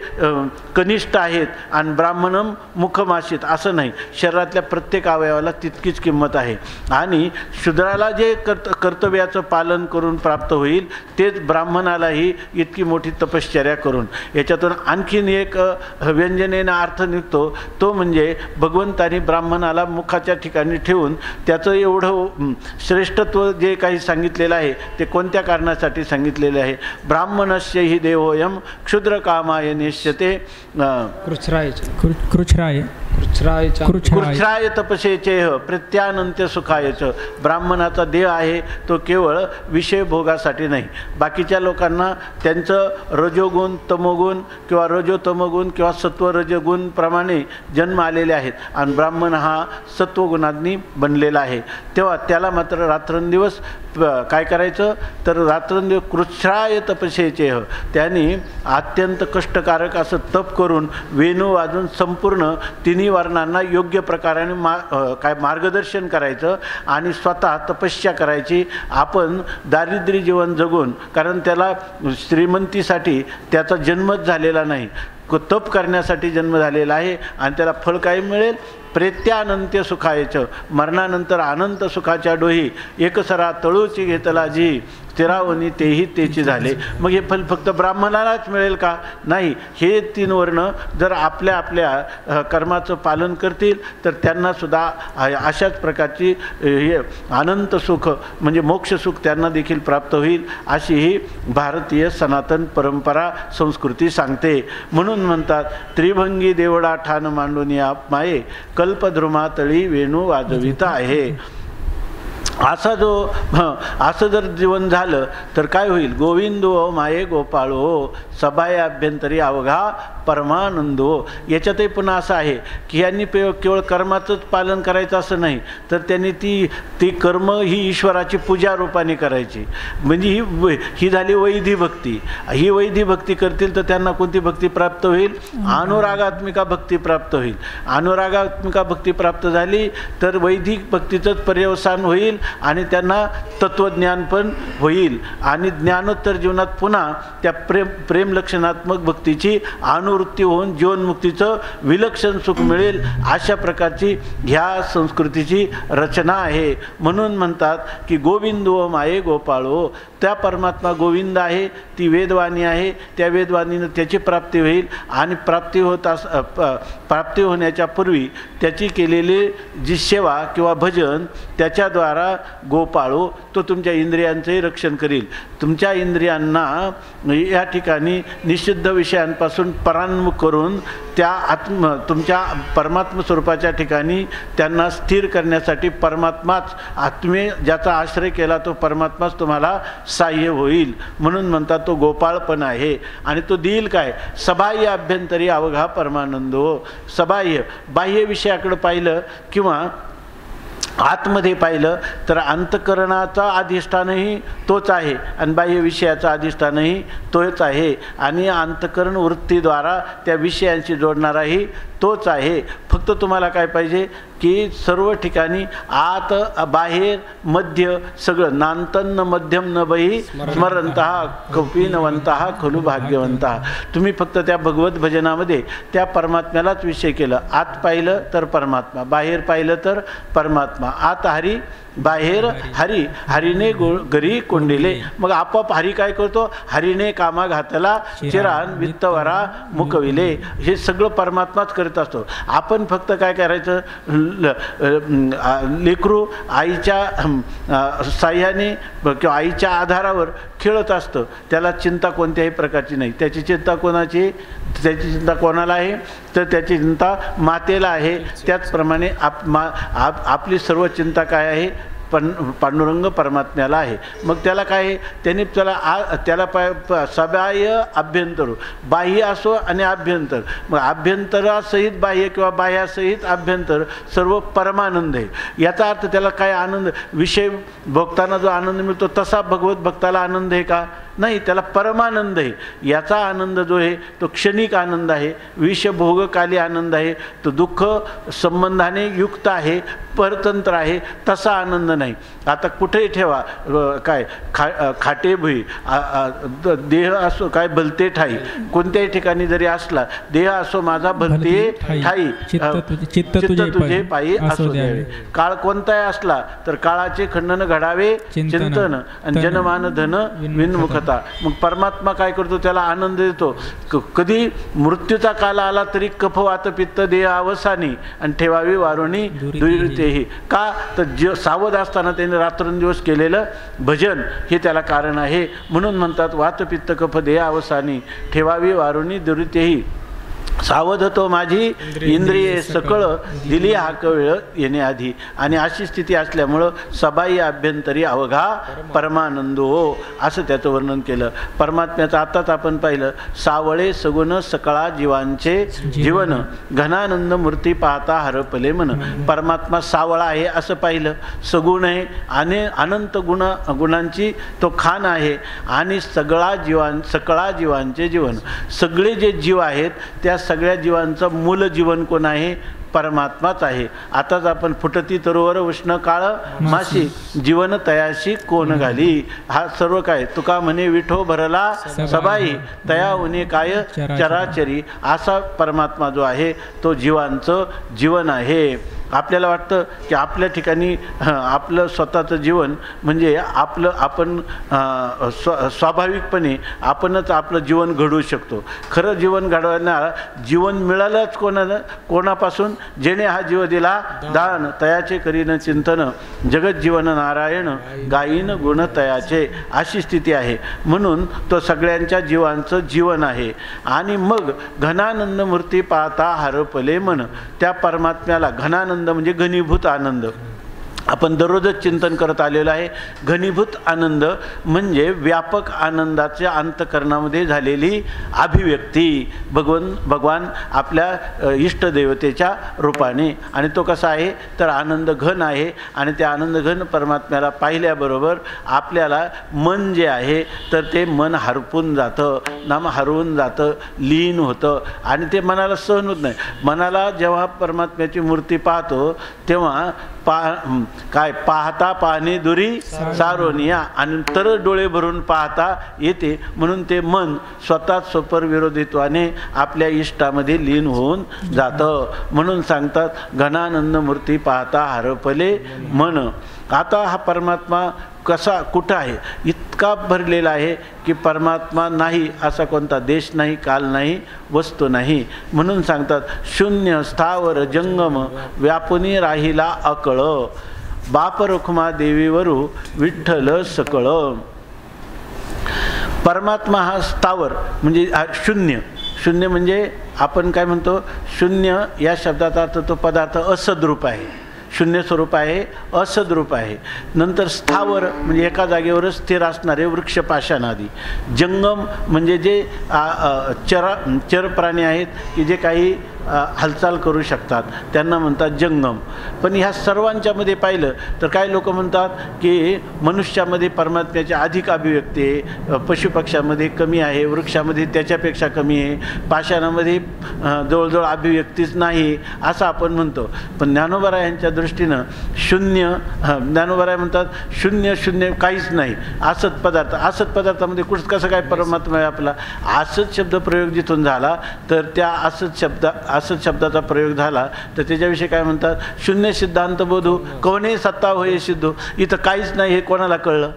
कनिष्ठ आहेत आणि ब्राह्मणम मुखमासित असं नाही. शरीरातल्या प्रत्येक अवयवाला तितकीच किंमत आहे. आणि शूद्राला जे कर्तव्याचं पालन करून प्राप्त होईल तेच ब्राह्मणालाही इतकी मोठी तपश्चर्या करून. याच्यातून आणखीन एक व्यंजनेनं अर्थ निघतो, तो म्हणजे भगवंतानी ब्राह्मणाला मुखाच्या ठिकाणी ठेवून त्याचं एवढं श्रेष्ठत्व जे काही सांगितलेलं आहे ते कोणत्या कारणासाठी सांगितलेले आहे. ब्राह्मणस्य हि देवोयम क्षुद्रकामाय नेष्यते कृच्छ्राय तपसेचेह प्रत्यानंत्य सुखायच. ब्राह्मणाचा देह आहे तो केवळ विषय भोगासाठी नाही. बाकीच्या लोकांना त्यांचं रजोगुण, तमोगुण किंवा रजोतमोगुण किंवा सत्वरजगुण प्रमाणे जन्म आलेले आहेत आणि ब्राह्मण हा सत्वगुणांनी बनलेला आहे. तेव्हा त्याला मात्र रात्रंदिवस काय करायचं तर रात्रंदिवस कृच्छ्राय तपसेचेह, त्यांनी अत्यंत कष्टकारक असं तप करून वेणू वाजून संपूर्ण तिन्ही वर्णांना योग्य प्रकाराने मार्गदर्शन करायचं आणि स्वतः तपस्या करायची. आपण दारिद्र्य जीवन जगून, कारण त्याला श्रीमंतीसाठी त्याचा जन्मच झालेला नाही, तप करण्यासाठी जन्म झालेला आहे आणि त्याला फळ काय मिळेल, प्रेत्यानंत्य सुखायचं, मरणानंतर अनंत सुखाच्या डोही एकसरा तळूची घेतला जी स्थिरावनी तेही तेची झाले. मग हे फल फक्त ब्राह्मणालाच मिळेल का, नाही. हे 3 वर्ण जर आपल्या आपल्या कर्माचं पालन करतील तर त्यांनासुद्धा अशाच प्रकारची हे अनंत सुख म्हणजे मोक्षसुख त्यांना देखील प्राप्त होईल, अशी ही भारतीय सनातन परंपरा संस्कृती सांगते. म्हणून म्हणतात त्रिभंगी देवडा ठाण मांडोनिया माये कल्पद्रुमातळी वेणू वाजविता आहे. असं जर जीवन झालं तर काय होईल, गोविंदो माये गोपाळो सभाया अभ्यंतरी अवघा परमानंदो. याच्यातही पुन्हा असं आहे की यांनी केवळ कर्माचंच पालन करायचं असं नाही, तर त्यांनी ती कर्म ही ईश्वराची पूजा रूपाने करायची. म्हणजे ही झाली वैधी भक्ती. ही वैधी भक्ती करतील तर त्यांना कोणती भक्ती प्राप्त होईल, अनुरागात्मिका भक्ती प्राप्त होईल. अनुरागात्मिका भक्ती प्राप्त झाली तर वैदिक भक्तीचंच पर्यवसान होईल आणि त्यांना तत्त्वज्ञान पण होईल आणि ज्ञानोत्तर जीवनात पुन्हा त्या प्रेम लक्षणात्मक भक्तीची अनुवृत्ती होऊन जीवनमुक्तीचं विलक्षण सुख मिळेल. अशा प्रकारची ह्या संस्कृतीची रचना आहे. म्हणून म्हणतात की गोविंदो माये गोपाळो, त्या परमात्मा गोविंद आहे, ती वेदवाणी आहे, त्या वेदवाणीनं त्याची प्राप्ती होईल आणि प्राप्ती होण्याच्या पूर्वी त्याची केलेली जी सेवा किंवा भजन त्याच्याद्वारा गोपाळो, तो तुमच्या इंद्रियांचंही रक्षण करील. तुमच्या इंद्रियांना या ठिकाणी निषिद्ध विषयांपासून परान्मुख करून त्या तुमच्या परमात्म स्वरूपाच्या ठिकाणी त्यांना स्थिर करण्यासाठी परमात्माच, तुम्ही ज्याचा आश्रय केला तो परमात्माच तुम्हाला सहाय्य होईल. म्हणून म्हणतात तो गोपाळ पण आहे. आणि तो देईल काय? सबाह्य अभ्यंतरी अवघा परमानंदो. सबाह्य बाह्य विषयाकडे पाहिलं किंवा आतमध्ये पाहिलं तर अंतःकरणाचा अधिष्ठानही तोच आहे आणि बाह्य विषयाचा अधिष्ठानही तोच आहे आणि अंतःकरण वृत्तीद्वारा त्या विषयांशी जोडणाराही तोच आहे. फक्त तुम्हाला काय पाहिजे की सर्व ठिकाणी आत बाहेर मध्य सगळं नांतन न मध्यम न बही स्मरंतः कौपीनवंतः खलु भाग्यवंतः. तुम्ही फक्त त्या भगवत भजनामध्ये त्या परमात्म्यालाच विषय केलं. आत पाहिलं तर परमात्मा, बाहेर पाहिलं तर परमात्मा. आत हरी, बाहेर हरी, हरीने गरी कोंडिले. मग आपोआप हरी काय करतो? हरीने कामा घातला चिरान वित्तवरा मुकविले. हे सगळं परमात्माच करत असतो. आपण फक्त काय करायचं? लेकरू आईच्या साह्याने किंवा आईच्या आधारावर खेळत असतं. त्याला चिंता कोणत्याही प्रकारची नाही. त्याची चिंता कोणाची? त्याची चिंता कोणाला आहे? तर त्याची चिंता मातेला आहे. त्याचप्रमाणे आपली सर्व चिंता काय आहे? पांडुरंग परमात्म्याला आहे. मग त्याला काय आहे? त्याने त्याला सबाह्य अभ्यंतर, बाह्य असो आणि अभ्यंतर. मग अभ्यंतरासहित बाह्य किंवा बाह्यासहित अभ्यंतर सर्व परमानंद आहे. याचा अर्थ त्याला काय आनंद? विषय भोगताना जो आनंद मिळतो तसा भगवत भक्ताला आनंद आहे का? नाही, त्याला परमानंद आहे. याचा आनंद जो आहे तो क्षणिक आनंद आहे, विषभोगकाली आनंद आहे, तो दुःख संबंधाने युक्त आहे, परतंत्र आहे, तसा आनंद नाही. आता कुठेही ठेवा काय खाटे भुई देह असो काय भलते ठाई, कोणत्याही ठिकाणी जरी असला देह असो माझा भलते ठाई, चित्त तुझे पायी असो द्यावे. काळ कोणताही असला तर काळाचे खंडन घडावे चिंतन आणि जनमान धन विन्मुखता. मग परमात्मा काय करतो? त्याला आनंद देतो. कधी मृत्यूचा काल आला तरी कफ वात पित्त देह अवसानी आणि ठेवावी वारुणी दुर्तेही. का? तर सावध असताना त्याने रात्रंदिवस केलेलं भजन हे त्याला कारण आहे. म्हणून म्हणतात वात पित्त कफ देह अवसानी ठेवावी वारुणी दुर्तेही. सावध तो माझी इंद्रिये सकळ दिली हाक वेळ येण्याआधी. आणि अशी स्थिती असल्यामुळं सबाह्य अभ्यंतरी अवघा परमानंदो असं त्याचं वर्णन केलं. परमात्म्याचं आताच आपण पाहिलं सावळे सगुण सकळा जीवांचे जीवन घनानंद मूर्ती पाहता हरपले मन. परमात्मा सावळा आहे असं पाहिलं, सगुण आहे आणि अनंत गुणांची तो खान आहे आणि सकळा जीवांचे जीवन. सगळे जे जीव आहेत त्या सगळ्या जीवांचं मूल जीवन कोण आहे? परमात्माच आहे. आताच आपण फुटती तरोवर उष्ण काळ माशी जीवन तयाशी कोण घाली. हा सर्व काय तुका म्हणे विठो भरला सबाई तया उने काय चराचरी. असा परमात्मा जो आहे तो जीवांचं जीवन आहे. आपल्याला वाटतं की आपल्या ठिकाणी आपलं स्वतःचं जीवन म्हणजे आपण स्वाभाविकपणे आपणच आपलं जीवन घडवू शकतो. खरं जीवन घडवायला जीवन मिळालंच कोणापासून? जेणे हा जीव दिला दान तयाचे करीन चिंतन जगत जीवन नारायण गायीन गुण तयाचे. अशी स्थिती आहे. म्हणून तो सगळ्यांच्या जीवांचं जीवन आहे. आणि मग घनानंद मूर्ती पाहता हरपले मन. त्या परमात्म्याला घनानंद म्हणजे घनीभूत आनंद आपण दररोजच चिंतन करत आलेलं आहे. घनीभूत आनंद म्हणजे व्यापक आनंदाच्या अंतःकरणामध्ये झालेली अभिव्यक्ती भगवान आपल्या इष्टदेवतेच्या रूपाने. आणि तो कसा आहे तर आनंद घन आहे. आणि त्या आनंद घन परमात्म्याला पाहिल्याबरोबर आपल्याला मन जे आहे तर ते मन हरपून जातं, नाम हरवून जातं, लीन होतं आणि ते मनाला सहन होत नाही. मनाला जेव्हा परमात्म्याची मूर्ती पाहतो तेव्हा काय पाहता पाहणे दुरी सारोनिया, आणि तर डोळे भरून पाहता येते. म्हणून ते मन स्वतःच स्वपर विरोधित्वाने आपल्या इष्टामध्ये लीन होऊन जातं. म्हणून सांगतात घनानंद मूर्ती पाहता हरपले मन. आता हा परमात्मा कसा कुठं आहे, इतका भरलेला आहे की परमात्मा नाही असा कोणता देश नाही, काल नाही, वस्तू नाही. म्हणून सांगतात शून्य स्थावर जंगम व्यापुनी राहिला अकळ, बाप रुक्मा देवीवरू विठ्ठल सकळ. परमात्मा हा स्थावर म्हणजे शून्य. शून्य म्हणजे आपण काय म्हणतो, शून्य या शब्दाचा अर्थ तो पदार्थ असद्रूप आहे, शून्य स्वरूप आहे, असद्रूप आहे. नंतर स्थावर म्हणजे एका जागेवरच स्थिर असणारे वृक्ष पाषाणादी. जंगम म्हणजे जे चर प्राणी आहेत की जे काही हालचाल करू शकतात त्यांना म्हणतात जंगम. पण ह्या सर्वांच्यामध्ये पाहिलं तर काही लोक म्हणतात की मनुष्यामध्ये परमात्म्याची अधिक अभिव्यक्ती आहे, पशुपक्ष्यामध्ये कमी आहे, वृक्षामध्ये त्याच्यापेक्षा कमी आहे, पाषाणामध्ये जवळजवळ अभिव्यक्तीच नाही असं आपण म्हणतो. पण ज्ञानोबा यांच्या दृष्टीनं शून्य, ज्ञानोबा म्हणतात शून्य शून्य काहीच नाही, असत पदार्थ. असत पदार्थामध्ये कसं काय परमात्मा आहे आपला. असत शब्द प्रयोग जिथून झाला तर त्या असत शब्दाचा प्रयोग झाला तर त्याच्याविषयी काय म्हणतात, शून्य सिद्धांत बोधू कोणे सत्ता होय सिद्धू. इथं काहीच नाही हे कोणाला कळलं,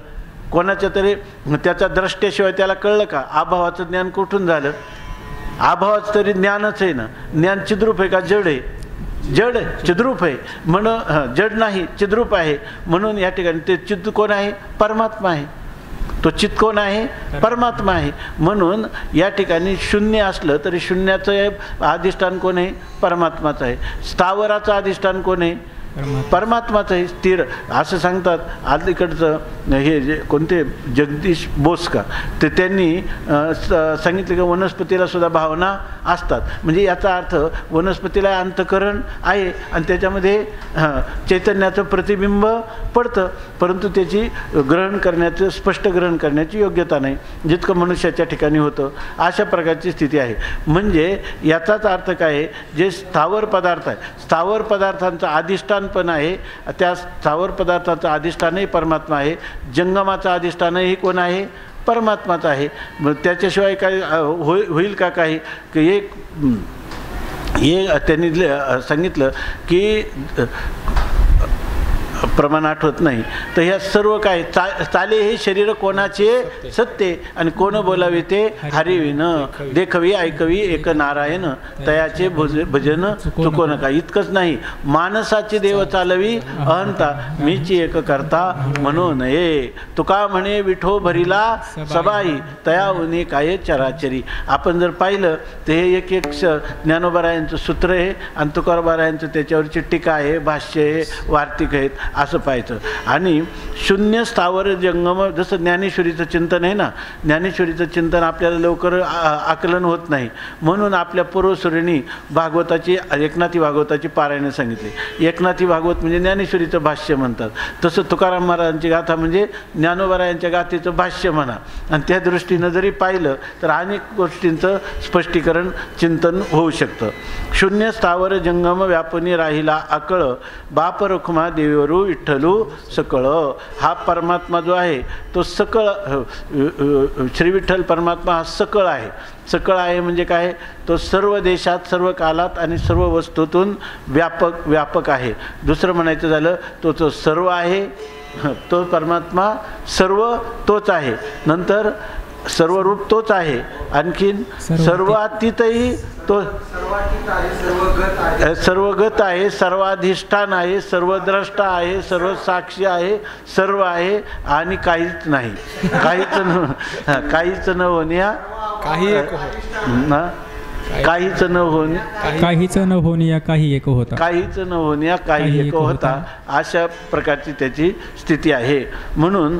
कोणाच्या तरी त्याचा द्रष्ट्याशिवाय त्याला कळलं का. अभावाचं ज्ञान कुठून झालं, अभावाचं तरी ज्ञानच आहे ना. ज्ञान चिद्रूप आहे का जड आहे, जड चिद्रूप आहे म्हणून जड नाही चिद्रूप आहे. म्हणून या ठिकाणी ते चिद कोण आहे, परमात्मा आहे. तो चित कोण आहे, परमात्मा आहे. म्हणून या ठिकाणी शून्य असलं तरी शून्याचं अधिष्ठान कोण आहे, परमात्माचं आहे. स्थावराचं अधिष्ठान कोण आहे, परमात्माचं आहे, स्थिर. असं सांगतात अलीकडचं हे जे कोणते जगदीश बोस का, तर त्यांनी सांगितलं की वनस्पतीला सुद्धा भावना असतात. म्हणजे याचा अर्थ वनस्पतीला अंतःकरण आहे आणि त्याच्यामध्ये चैतन्याचं प्रतिबिंब पडतं, परंतु त्याची ग्रहण करण्याचं, स्पष्ट ग्रहण करण्याची योग्यता नाही जितकं मनुष्याच्या ठिकाणी होतं. अशा प्रकारची स्थिती आहे. म्हणजे याचाच अर्थ काय आहे, जे स्थावर पदार्थ आहे, स्थावर पदार्थांचं अधिष्ठान पण आहे, त्या स्थावर पदार्थाचं अधिष्ठानही परमात्मा आहे. जंगमाचं अधिष्ठानही कोण आहे, परमात्माचं आहे. मग त्याच्याशिवाय काय होईल का काही. एक हे त्यांनी सांगितलं की प्रमाण आठवत नाही, तर ह्या सर्व काय चाले हे शरीर कोणाचे सत्य आणि कोण बोलावे ते हरिविन, देखवी ऐकवी एक नारायण तयाचे भजन चुको नका. इतकंच नाही, मानसाची देव चालवी अहंता मीची एक करता म्हणू नये. तुका म्हणे विठो भरिला सबाई तया उनी काय चराचरी. आपण जर पाहिलं तर हे एक एक ज्ञानोबारायांचं सूत्र आहे आणि तुकाराबारायांचं त्याच्यावरची टीका आहे, भाष्य आहे, वार्तिक आहेत, असं पाहायचं. आणि शून्य स्थावर जंगम, जसं ज्ञानेश्वरीचं चिंतन आहे ना, ज्ञानेश्वरीचं चिंतन आपल्याला लवकर आकलन होत नाही. म्हणून आपल्या पूर्वसुरींनी भागवताची, एकनाथी भागवताची पारायण सांगितली. एकनाथी भागवत म्हणजे ज्ञानेश्वरीचं भाष्य म्हणतात. तसं तुकाराम महाराजांची गाथा म्हणजे ज्ञानोबारायांच्या गाथेचं भाष्य म्हणा. आणि त्या दृष्टीनं जरी पाहिलं तर अनेक गोष्टींचं स्पष्टीकरण, चिंतन होऊ शकतं. शून्य स्थावर जंगम व्यापनी राहिला अकळ, बाप रुक्मा देवीवरू विठ्ठलू सकळ. हा परमात्मा जो आहे तो सकळ, श्री विठ्ठल परमात्मा हा सकळ आहे. सकळ आहे म्हणजे काय, तो सर्व देशात, सर्व कालात आणि सर्व वस्तूतून व्यापक आहे. दुसरं म्हणायचं झालं तो सर्व आहे, तो परमात्मा सर्व तोच आहे. नंतर सर्व रूप तोच आहे, आणखीन सर्वातीतही तो सर्वगत आहे, सर्वाधिष्ठान आहे, सर्वद्रष्टा आहे, सर्व साक्षी आहे, सर्व आहे आणि काहीच नाही. काहीच न होण्या काहीच न होण्या काही एक होता, काहीच न होण्या काही एक होता. अशा प्रकारची त्याची स्थिती आहे. म्हणून